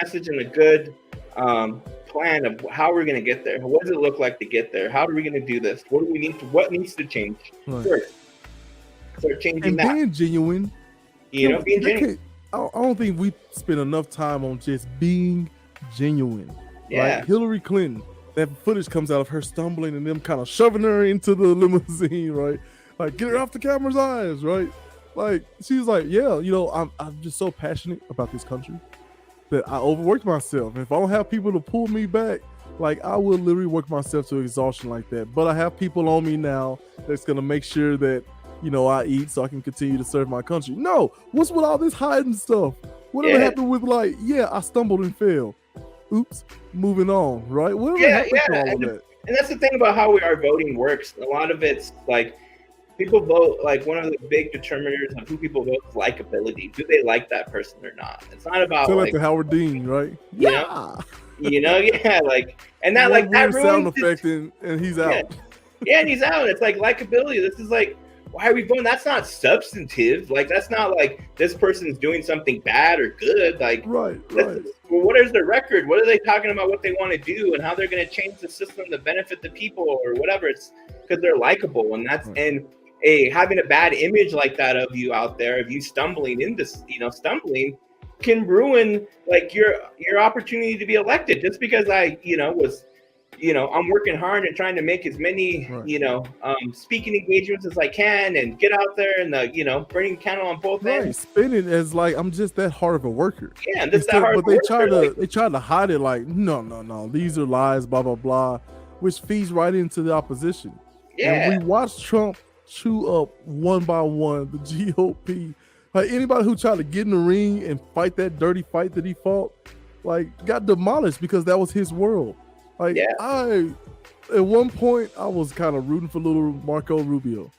message and a good plan of how we're going to get there. What does it look like to get there? How are we going to do this? What needs to change first? Start changing and that. Being genuine. Being genuine. I don't think we spend enough time on just being genuine. Yeah. Hillary Clinton, that footage comes out of her stumbling and them kind of shoving her into the limousine, right? Get her off the camera's eyes, right? Like she was like, yeah, I'm just so passionate about this country that I overworked myself. If I don't have people to pull me back, like I will literally work myself to exhaustion like that. But I have people on me now that's gonna make sure that I eat so I can continue to serve my country. No, what's with all this hiding stuff? Whatever happened with I stumbled and fell. Oops, moving on, right? Whatever happened to all of that? And that's the thing about how our voting works. A lot of it's like people vote, like one of the big determiners of who people vote is likability. Do they like that person or not? It's not about like the Howard Dean, right? Yeah. Like, and that like that sound effect and he's out. Yeah, and he's out. It's like likability. This is like, why are we voting? That's not substantive. Like, that's not like this person's doing something bad or good. Like, right. Well, what is their record? What are they talking about? What they want to do and how they're going to change the system to benefit the people or whatever? It's because they're likable, and that's and having a bad image like that of you out there, of you stumbling into stumbling, can ruin like your opportunity to be elected. Just because I I'm working hard and trying to make as many, speaking engagements as I can and get out there and burning candle on both ends. Spin it as like I'm just that hard of a worker. Yeah, and that hard. But they try to hide it like no, these are lies, blah blah blah, which feeds right into the opposition. Yeah, and we watched Trump chew up one by one the GOP. Like anybody who tried to get in the ring and fight that dirty fight that he fought, like got demolished because that was his world. Like at one point I was kind of rooting for little Marco Rubio,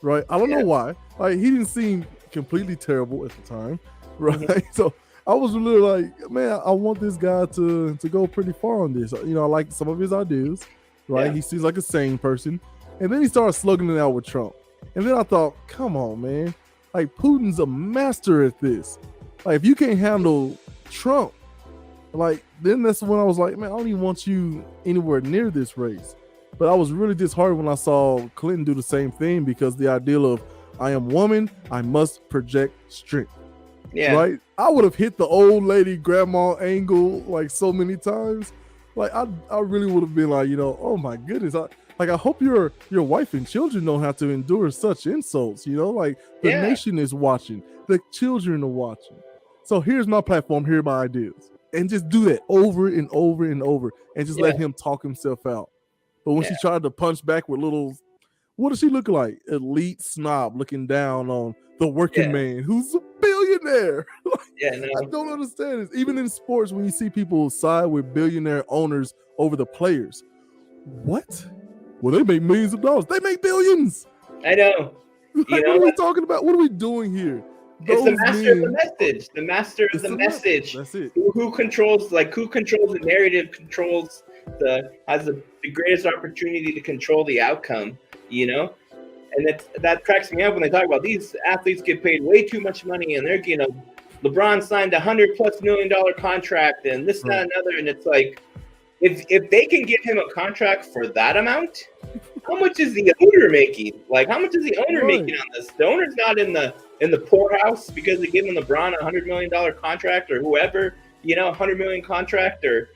right? I don't know why. Like he didn't seem completely terrible at the time, right? Mm-hmm. So I was really like, man, I want this guy to go pretty far on this. I like some of his ideas, right? Yeah. He seems like a sane person. And then he started slugging it out with Trump. And then I thought, come on, man. Like Putin's a master at this. Like if you can't handle Trump, like then that's when I was like, man, I don't even want you anywhere near this race. But I was really disheartened when I saw Clinton do the same thing, because the ideal of I am woman, I must project strength. Yeah. Right? I would have hit the old lady grandma angle like so many times. Like I really would have been like, oh my goodness. I hope your wife and children don't have to endure such insults, like the nation is watching, the children are watching. So here's my platform, here are my ideas. And just do that over and over and over and just let him talk himself out. But when she tried to punch back with what does she look like? Elite snob looking down on the working man who's a billionaire. I don't understand this. Even in sports, when you see people side with billionaire owners over the players. What? Well, they make millions of dollars. They make billions. I know. What are we talking about? What are we doing here? It's the master of the message. The master of the message. That's it. Who controls the narrative, has the greatest opportunity to control the outcome, And that cracks me up when they talk about these athletes get paid way too much money, and they're, LeBron signed $100+ million contract and this, that, and another, and it's like, if they can give him a contract for that amount, how much is the owner making? Like, how much is the owner making on this? The owner's not in the poorhouse because they're giving LeBron $100 million contract, or whoever, $100 million contract, or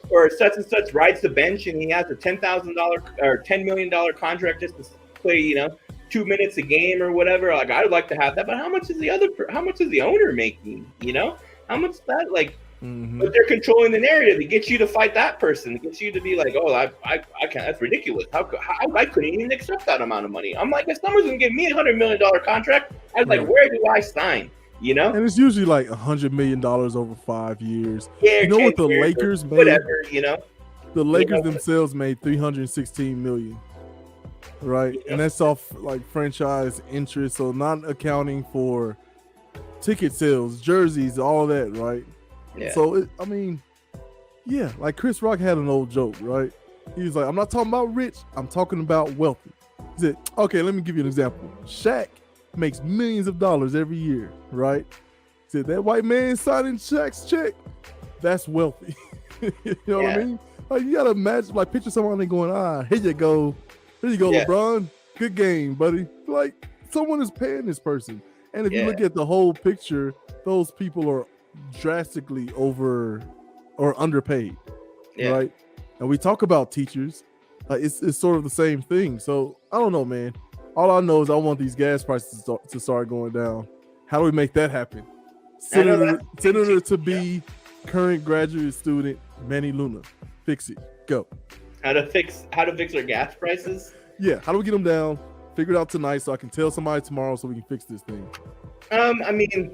or such and such rides the bench and he has a $10,000 or $10 million contract just to play 2 minutes a game or whatever. Like, I would like to have that, but how much is the owner making? How much is that? Like. Mm-hmm. But they're controlling the narrative. It gets you to fight that person. It gets you to be like, oh, I can't. That's ridiculous. How I couldn't even accept that amount of money. I'm like, if someone's gonna give me $100 million contract, I was like, where do I sign? And it's usually like $100 million over 5 years. Yeah, what the Lakers made? Whatever, The Lakers themselves made $316 million, right? Yeah. And that's off like franchise interest, so not accounting for ticket sales, jerseys, all that, right? Yeah. So, like Chris Rock had an old joke, right? He was like, I'm not talking about rich, I'm talking about wealthy. He said, okay, let me give you an example. Shaq makes millions of dollars every year, right? He said, that white man signing Shaq's check, that's wealthy. You know what I mean? Like, you gotta imagine, like, picture someone and going, here you go, LeBron, good game, buddy. Like, someone is paying this person. And if you look at the whole picture, those people are drastically over or underpaid, right? And we talk about teachers, it's sort of the same thing. So I don't know, man. All I know is I want these gas prices to start going down. How do we make that happen? I know Senator to be current graduate student Manny Luna. Fix it. Go. How to fix our gas prices? Yeah. How do we get them down? Figure it out tonight so I can tell somebody tomorrow so we can fix this thing. It's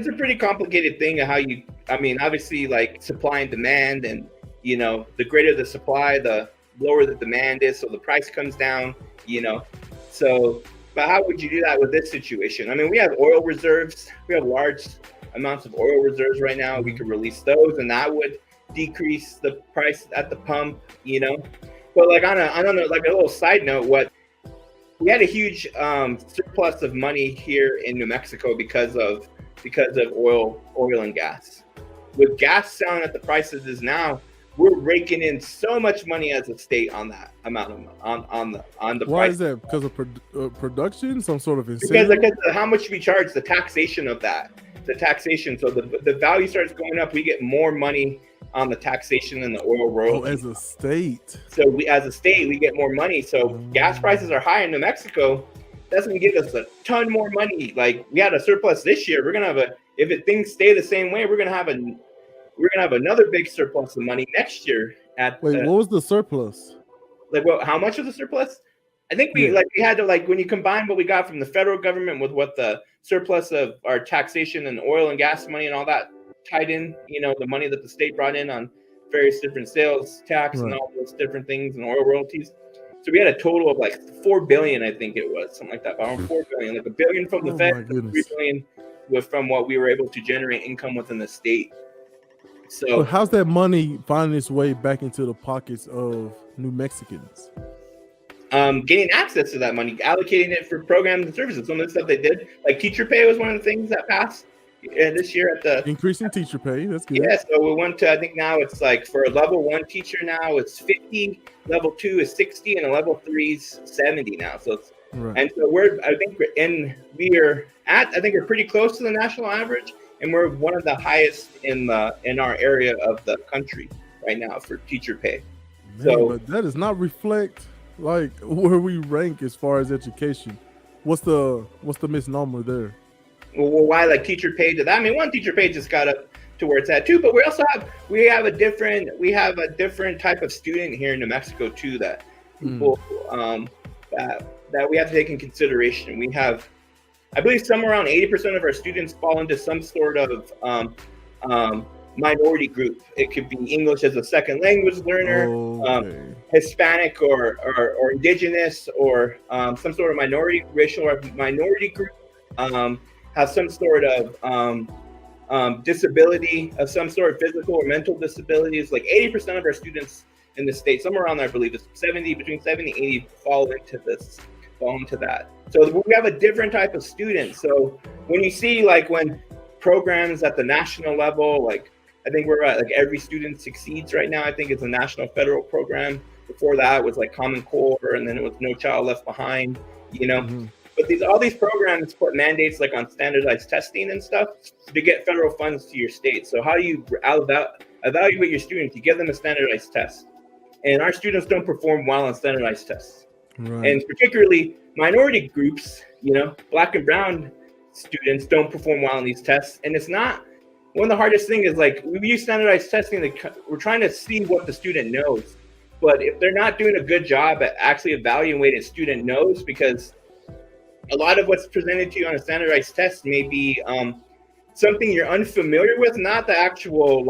a pretty complicated thing of how you. Obviously, like supply and demand, and the greater the supply, the lower the demand is, so the price comes down. So, but how would you do that with this situation? We have oil reserves. We have large amounts of oil reserves right now. We could release those, and that would decrease the price at the pump. But like on a little side note, we had a huge surplus of money here in New Mexico because of oil and gas. With gas selling at the prices is now, we're raking in so much money as a state on that amount on the Why price. is that? Because of production, some sort of incentive? Because of how much we charge, the taxation of that, the taxation. So the value starts going up. We get more money on the taxation and the oil royalties. As a state. So as a state, we get more money. So gas prices are high in New Mexico. That's going to give us a ton more money. Like we had a surplus this year. We're going to have things stay the same way, we're going to have another big surplus of money next year. What was the surplus? How much was the surplus? I think we had to, when you combine what we got from the federal government with what the surplus of our taxation and oil and gas money and all that tied in, the money that the state brought in on various different sales tax and all those different things and oil royalties. So we had a total of $4 billion, I think it was, something like that, around $4 billion, $1 billion from the Fed, $3 billion from what we were able to generate income within the state. So how's that money finding its way back into the pockets of New Mexicans? Getting access to that money, allocating it for programs and services. Some of the stuff they did, like teacher pay was one of the things that passed this year at the increasing teacher pay. That's good. Yeah, so we went to, I think now it's for a level 1 teacher now it's 50, level 2 is 60, and a level 3 is 70 now. So it's and so we're pretty close to the national average, and we're one of the highest in our area of the country right now for teacher pay. But that does not reflect where we rank as far as education. What's the misnomer there? Well, why teacher pay to that? One teacher pay just got up to where it's at too, but we have a different type of student here in New Mexico too that people that we have to take in consideration. We have, I believe, somewhere around 80% of our students fall into some sort of minority group. It could be English as a second language learner, Hispanic or indigenous, or some sort of racial or minority group. Have some sort of disability of some sort, physical or mental disabilities. 80% of our students in the state, somewhere around there, I believe it's between 70 and 80 fall into that. So we have a different type of student. So when you see when programs at the national level, I think we're at Every Student Succeeds right now. I think it's a national federal program. Before that was Common Core, and then it was No Child Left Behind, But all these programs put mandates on standardized testing and stuff to get federal funds to your state. So how do you evaluate your students? You give them a standardized test. And our students don't perform well on standardized tests. Right. And particularly minority groups, Black and brown students don't perform well on these tests. And it's not, one of the hardest things is we use standardized testing, we're trying to see what the student knows. But if they're not doing a good job at actually evaluating student knows, because a lot of what's presented to you on a standardized test may be something you're unfamiliar with, not the actual,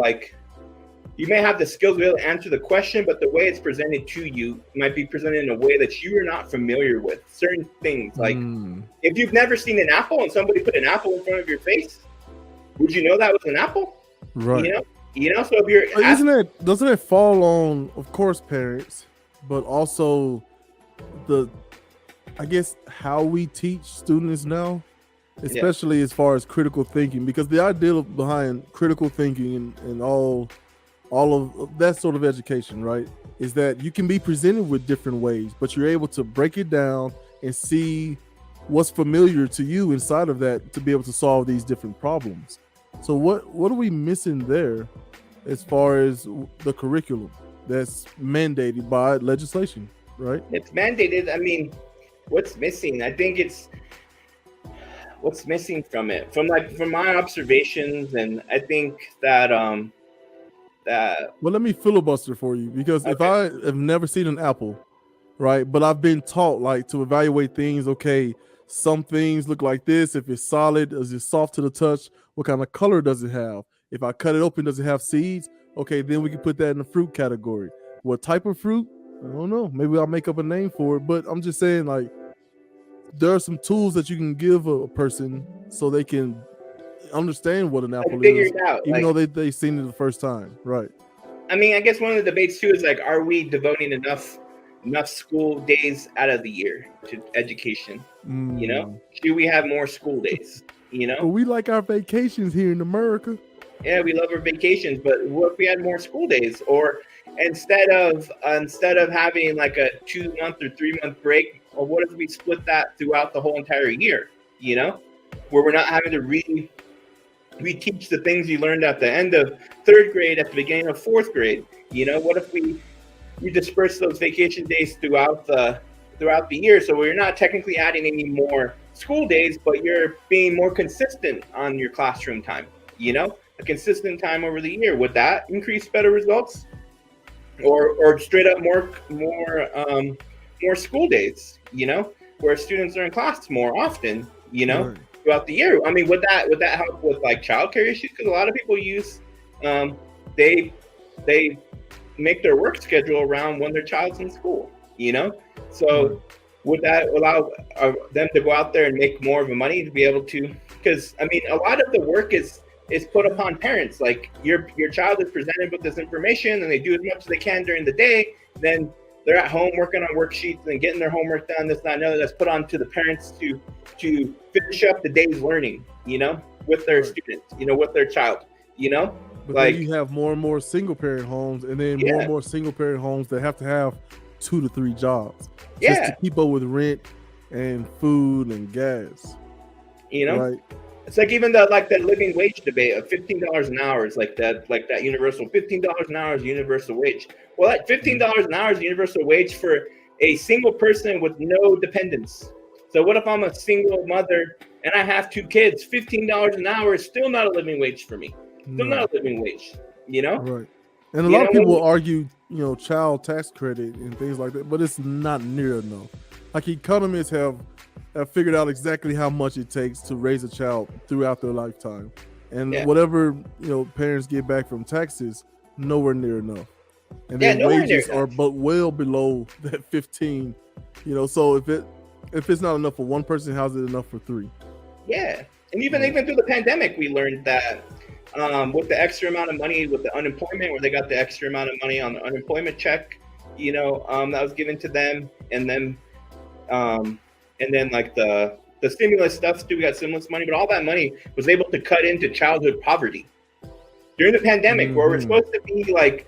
you may have the skills to be able to answer the question, but the way it's presented to you might be presented in a way that you are not familiar with. Certain things, if you've never seen an apple and somebody put an apple in front of your face, would you know that was an apple? Right. So if you're doesn't it fall on, of course, parents, but also I guess how we teach students now, especially as far as critical thinking, because the idea behind critical thinking and all of that sort of education, right, is that you can be presented with different ways, but you're able to break it down and see what's familiar to you inside of that to be able to solve these different problems. So what are we missing there as far as the curriculum that's mandated by legislation, right? It's mandated. what's missing. I think it's what's missing from it, from my observations, and I think that that Well, let me filibuster for you, because if okay. I have never seen an apple, right, but I've been taught like to evaluate things. Okay, some things look like this. If it's solid, is it soft to the touch? What kind of color does it have? If I cut it open, does it have seeds? Okay, then we can put that in the fruit category. What type of fruit? I don't know. Maybe I'll make up a name for it. But I'm just saying, like, there are some tools that you can give a person so they can understand what an apple Figure is, it out. even Like, though they've seen it the first time. Right. I mean, I guess one of the debates too is like, are we devoting enough school days out of the year to education? You know, should we have more school days? You But know, we like our vacations here in America. yeah, we love our vacations, but what if we had more school days? Or instead of having like a 2 month or 3 month break, or what if we split that throughout the whole entire year? You know, where we're not having to reteach the things you learned at the end of third grade at the beginning of fourth grade. You know, what if we disperse those vacation days throughout the year, so we're not technically adding any more school days, but you're being more consistent on your classroom time. You know, a consistent time over the year. Would that increase better results, or straight up more school days? You know, where students are in class more often. You know, Right. throughout the year. I mean, would that help with like childcare issues? Because a lot of people use they make their work schedule around when their child's in school. You know, so would that allow them to go out there and make more of a money to be able to? Because I mean, a lot of the work is put upon parents. Like your child is presented with this information, and they do as much as they can during the day. Then they're at home working on worksheets and getting their homework done. This, that, and other. That's put on to the parents to finish up the day's learning. You know, with their students. You know, with their child. You know, But like then you have more and more single parent homes, and then more Yeah. and more single parent homes that have to have 2 to 3 jobs just Yeah. to keep up with rent and food and gas. you know. Right. It's like even the living wage debate of $15 an hour is like that universal $15 an hour is universal wage. Well, that $15 an hour is universal wage for a single person with no dependents. So what if I'm a single mother and I have 2 kids? $15 an hour is still not a living wage for me. Still not a living wage. You know? Right. And a You lot of know, people when- will argue, child tax credit and things like that, but it's not near enough. Like economists have figured out exactly how much it takes to raise a child throughout their lifetime, and Yeah. whatever parents get back from taxes, nowhere near enough. And Yeah, then nowhere near wages are enough. but well below that 15. So if it's not enough for one person, how's it enough for 3? Yeah, and even through the pandemic, we learned that with the extra amount of money with the unemployment, where they got the extra amount of money on the unemployment check, that was given to them, and then like the stimulus stuff too. We got stimulus money, but all that money was able to cut into childhood poverty during the pandemic, where we're supposed to be like,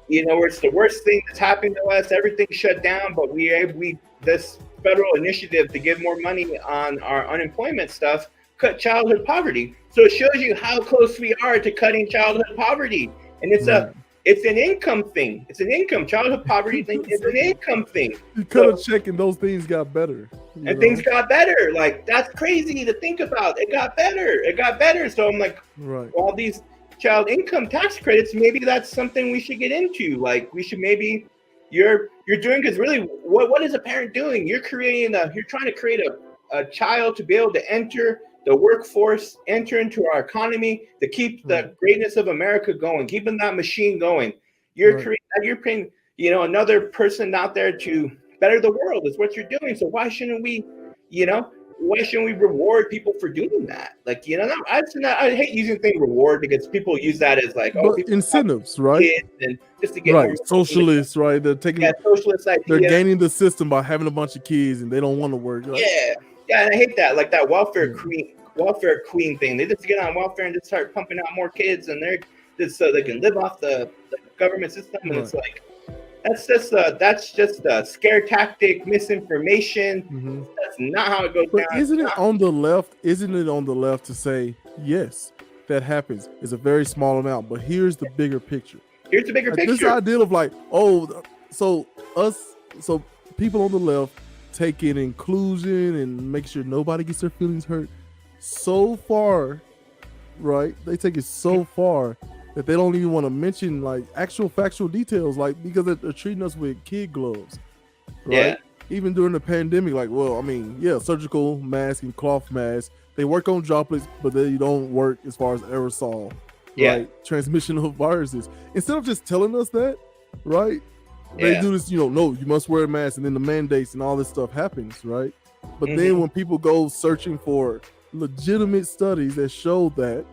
where it's the worst thing that's happened to us. Everything's shut down, but we this federal initiative to give more money on our unemployment stuff cut childhood poverty. So it shows you how close we are to cutting childhood poverty, and it's an income thing. It's an income childhood poverty thing. It's an income thing. You cut a check and those things got better. And things got better. Like, that's crazy to think about. It got better. So I'm like, right. All these child income tax credits, maybe that's something we should get into. Like, we should maybe you're doing, because really, what is a parent doing? You're trying to create a child to be able to enter the workforce, enter into our economy, to keep the greatness of America going, keeping that machine going. You're paying, another person out there to better the world is what you're doing. So why shouldn't we reward people for doing that? Like, I hate using the thing reward, because people use that as like, incentives, right? And just to get socialists, right? They're taking socialist idea. They're gaining the system by having a bunch of kids, and they don't want to work. Like, yeah, and I hate that. Like that welfare queen thing. They just get on welfare and just start pumping out more kids, and they're just so they can live off the government system. And it's like, that's just a scare tactic, misinformation. That's not how it goes down. Isn't it on the left to say, yes, that happens? It's a very small amount, but here's the bigger picture. Here's the bigger picture. This idea of like, so people on the left take in inclusion and make sure nobody gets their feelings hurt so far, right? They take it so far that they don't even want to mention like actual factual details, like because they're treating us with kid gloves, right? Yeah. Even during the pandemic, like, well, I mean, yeah, surgical mask and cloth mask, they work on droplets, but they don't work as far as aerosol, right? Transmission of viruses. Instead of just telling us that, right? They do this, no, you must wear a mask, and then the mandates and all this stuff happens, right? But then when people go searching for legitimate studies that show that,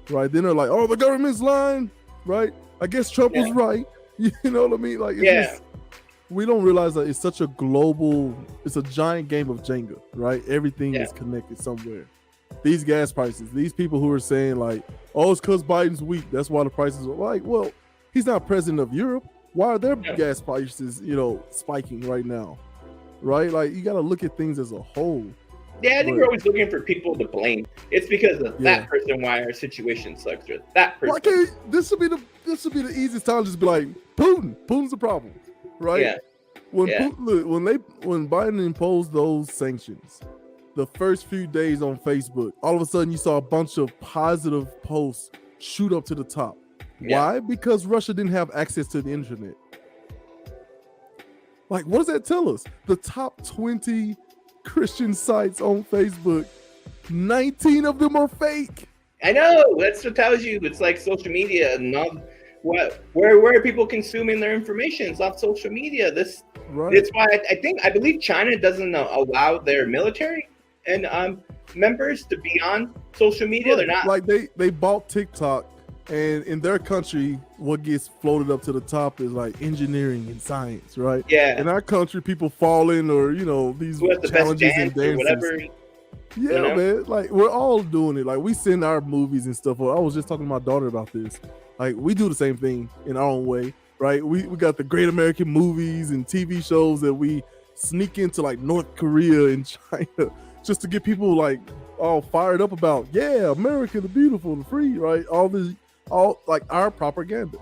right, then they're like, oh, the government's lying, right? I guess Trump was right. You know what I mean? Like, it's just, we don't realize that it's such a global, it's a giant game of Jenga, right? Everything is connected somewhere. These gas prices, these people who are saying like, oh, it's because Biden's weak, that's why the prices are like, well, he's not president of Europe. Why are their gas prices, spiking right now? Right? Like, you got to look at things as a whole. Yeah, I think we're always looking for people to blame. It's because of that person why our situation sucks, or that person. Why can't, this would be the easiest time to just be like, Putin's the problem, right? Yeah. When when Biden imposed those sanctions, the first few days on Facebook, all of a sudden you saw a bunch of positive posts shoot up to the top. Why? Because Russia didn't have access to the internet. Like, what does that tell us? The top 20 Christian sites on Facebook, 19 of them are fake. I know. That's what tells you. It's like social media and all. Where are people consuming their information? It's off social media. That's why I believe China doesn't allow their military and members to be on social media. They're not like they bought TikTok. And in their country, what gets floated up to the top is like engineering and science, right? Yeah. In our country, people falling or these challenges and dances. Whatever. Yeah, man. Like, we're all doing it. Like, we send our movies and stuff. I was just talking to my daughter about this. Like, we do the same thing in our own way, right? We got the Great American Movies and TV shows that we sneak into like North Korea and China just to get people like all fired up about, America, the beautiful, the free, right? All like our propaganda,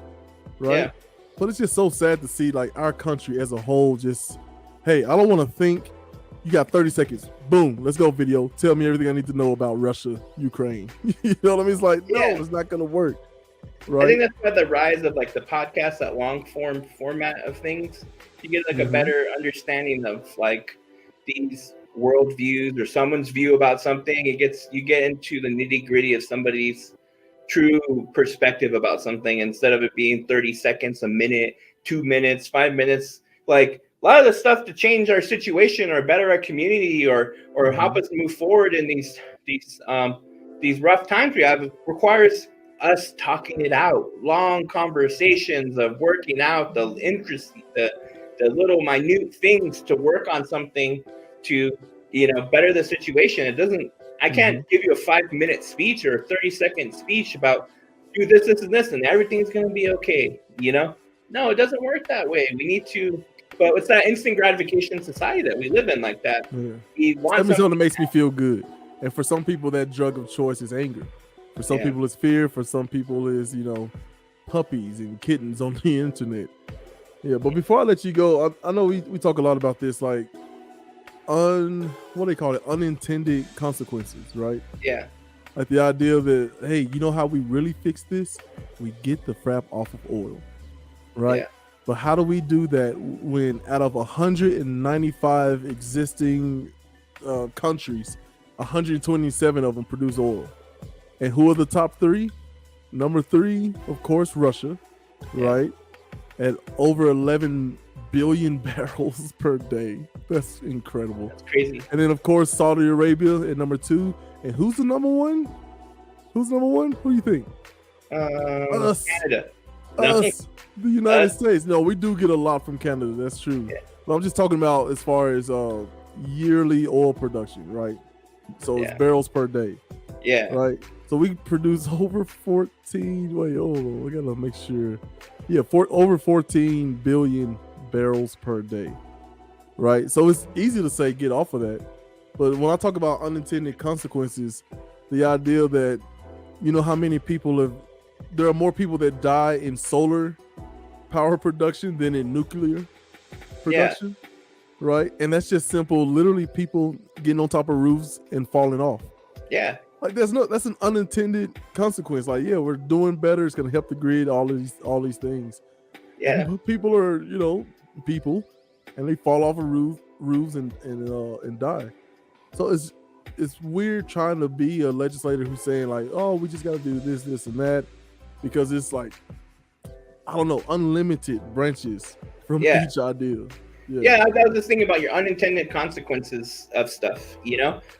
right? But it's just so sad to see like our country as a whole just, hey, I don't want to think. You got 30 seconds. Boom, let's go video. Tell me everything I need to know about Russia, Ukraine. You know what I mean? It's like, no, it's not going to work. Right? I think that's why the rise of like the podcast, that long form format of things, you get like a better understanding of like these worldviews or someone's view about something. You get into the nitty gritty of somebody's true perspective about something instead of it being 30 seconds, a minute, 2 minutes, 5 minutes. Like a lot of the stuff to change our situation or better our community or help us move forward in these rough times we have requires us talking it out, long conversations of working out the little minute things to work on something to better the situation. It doesn't. I can't give you a 5-minute speech or a 30-second speech about do this, and this, and everything's going to be okay. No, it doesn't work that way. We need to, but it's that instant gratification society that we live in like that. Yeah. We want something that makes me feel good. And for some people, that drug of choice is anger. For some people, it's fear. For some people, is puppies and kittens on the internet. Yeah, but before I let you go, I know we talk a lot about this, like what do they call it? Unintended consequences, right? Yeah. Like the idea that, hey, you know how we really fix this? We get the frap off of oil, right? Yeah. But how do we do that when out of 195 existing countries, 127 of them produce oil? And who are the top three? Number 3, of course, Russia, right? At over 11 billion barrels per day. That's incredible. That's crazy. And then, of course, Saudi Arabia at number 2. And who's the number 1? Who do you think? Us. Canada. Us. The United States. No, we do get a lot from Canada. That's true. Yeah. But I'm just talking about as far as yearly oil production, right? So it's barrels per day. Yeah. Right. So we produce over 14. Wait, I gotta make sure. Yeah, over 14 billion barrels per day. Right. So it's easy to say get off of that, but when I talk about unintended consequences, the idea that how many people there are more people that die in solar power production than in nuclear production. right? And that's just simple. Literally, people getting on top of roofs and falling off. Yeah. Like that's an unintended consequence. Like, yeah, we're doing better. It's gonna help the grid. All these things. Yeah. And people are, people, and they fall off of roofs and die. So it's weird trying to be a legislator who's saying like, oh, we just got to do this, and that, because it's like, I don't know, unlimited branches from Yeah. each idea. Yeah, I was just thinking about your unintended consequences of stuff,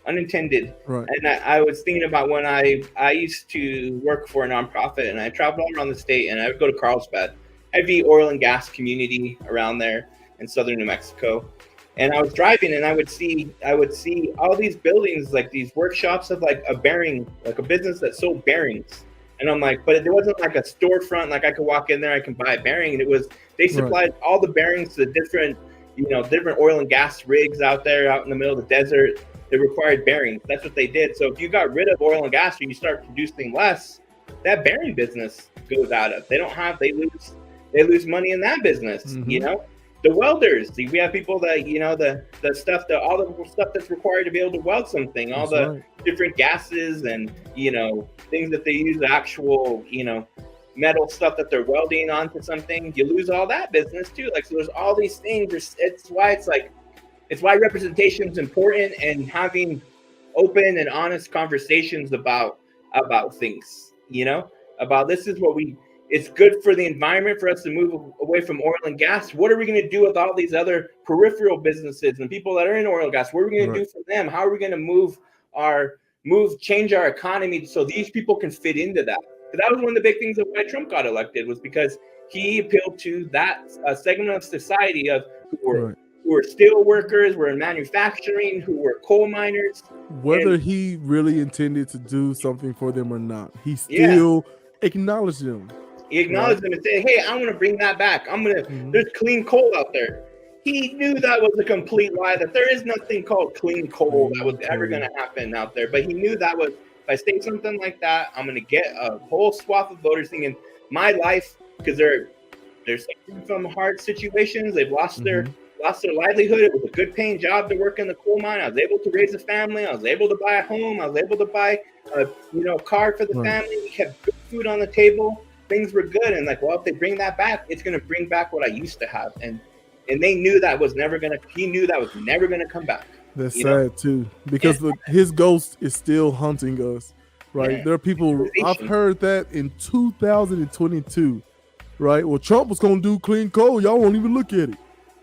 unintended. Right. And I was thinking about when I used to work for a nonprofit, and I traveled all around the state, and I would go to Carlsbad, heavy oil and gas community around there in southern New Mexico. And I was driving, and I would see all these buildings, like these workshops of like a bearing, like a business that sold bearings. And I'm like, but there wasn't like a storefront, like I could walk in there, I can buy a bearing. And it was, they supplied all the bearings to different oil and gas rigs out there, out in the middle of the desert. They required bearings. That's what they did. So if you got rid of oil and gas, or you start producing less, that bearing business goes out of. They lose money in that business. Mm-hmm. The welders. We have people that the stuff, all the stuff that's required to be able to weld something, all the different gases and things that they use, the actual metal stuff that they're welding onto something. You lose all that business too. Like, so there's all these things. It's why representation is important, and having open and honest conversations about things. About this is what it's good for the environment for us to move away from oil and gas. What are we going to do with all these other peripheral businesses and people that are in oil and gas? What are we going to do for them? How are we going to change our economy so these people can fit into that? That was one of the big things of why Trump got elected, was because he appealed to that segment of society of who were steel workers, were in manufacturing, who were coal miners. Whether he really intended to do something for them or not, he still acknowledged them. He acknowledged them and said, hey, I'm going to bring that back. There's clean coal out there. He knew that was a complete lie, that there is nothing called clean coal that was ever going to happen out there. But he knew that was, if I say something like that, I'm going to get a whole swath of voters thinking my life, because they're suffering from hard situations. They've lost their livelihood. It was a good paying job to work in the coal mine. I was able to raise a family. I was able to buy a home. I was able to buy a car for the family. We had good food on the table. Things were good. And like, well, if they bring that back, it's going to bring back what I used to have. And they knew that was never going to, he knew that was never going to come back. That's sad too, because his ghost is still haunting us, right? Yeah. There are people, I've heard that in 2022, right? Well, Trump was going to do clean coal. Y'all won't even look at it.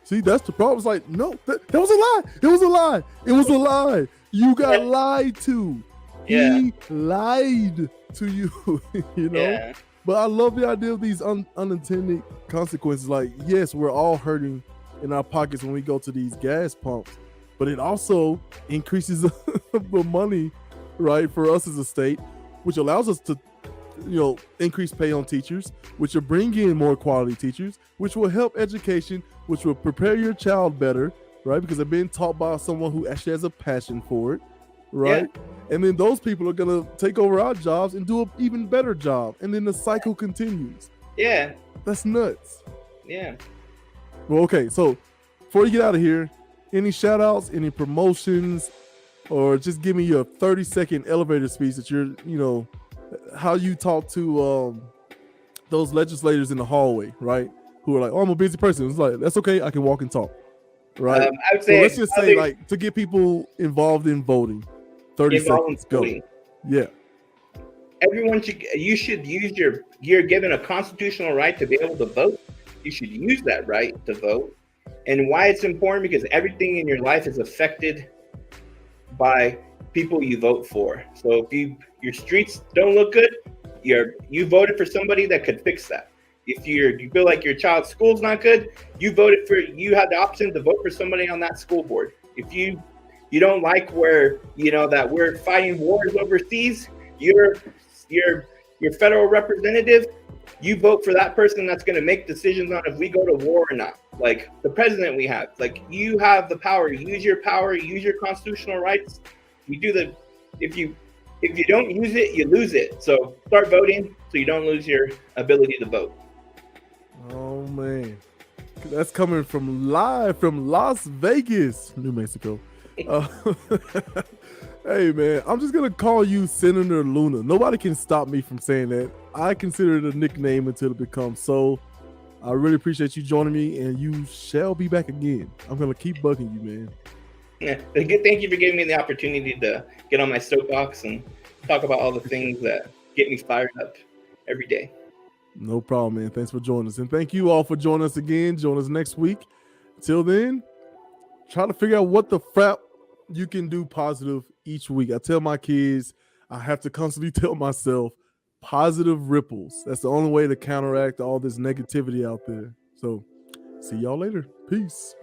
See, that's the problem. It's like, no, that was a lie. It was a lie. It was a lie. You got lied to. Yeah. He lied to you, Yeah. But I love the idea of these unintended consequences. Like, yes, we're all hurting in our pockets when we go to these gas pumps, but it also increases the money, right, for us as a state, which allows us to, increase pay on teachers, which will bring in more quality teachers, which will help education, which will prepare your child better, right, because they're being taught by someone who actually has a passion for it, right? Yeah. And then those people are going to take over our jobs and do an even better job. And then the cycle continues. Yeah. That's nuts. Yeah. Well, okay. So before you get out of here, any shout outs, any promotions, or just give me your 30-second elevator speech that you're, how you talk to those legislators in the hallway, right? Who are like, oh, I'm a busy person. It's like, that's okay. I can walk and talk. Right. I would say, so let's just say, like, to get people involved in voting. 30 seconds, go. Yeah. Everyone you should use you're given a constitutional right to be able to vote. You should use that right to vote. And why it's important, because everything in your life is affected by people you vote for. So if your streets don't look good, you voted for somebody that could fix that. If you feel like your child's school's not good, you had the option to vote for somebody on that school board. If you don't like where, that we're fighting wars overseas, your federal representative, you vote for that person that's going to make decisions on if we go to war or not. Like the president we have, like, you have the power, use your constitutional rights. If you don't use it, you lose it. So start voting so you don't lose your ability to vote. Oh man. That's coming from live from Las Vegas, New Mexico. Hey man, I'm just gonna call you Senator Luna. Nobody can stop me from saying that. I consider it a nickname until it becomes so. I really appreciate you joining me, and you shall be back again. I'm gonna keep bugging you, man. Yeah, thank you for giving me the opportunity to get on my soapbox and talk about all the things that get me fired up every day. No problem, man. Thanks for joining us, and thank you all for joining us again. Join us next week. Till then, try to figure out what the frap you can do positive each week. I tell my kids, I have to constantly tell myself, positive ripples. That's the only way to counteract all this negativity out there. So, see y'all later. Peace.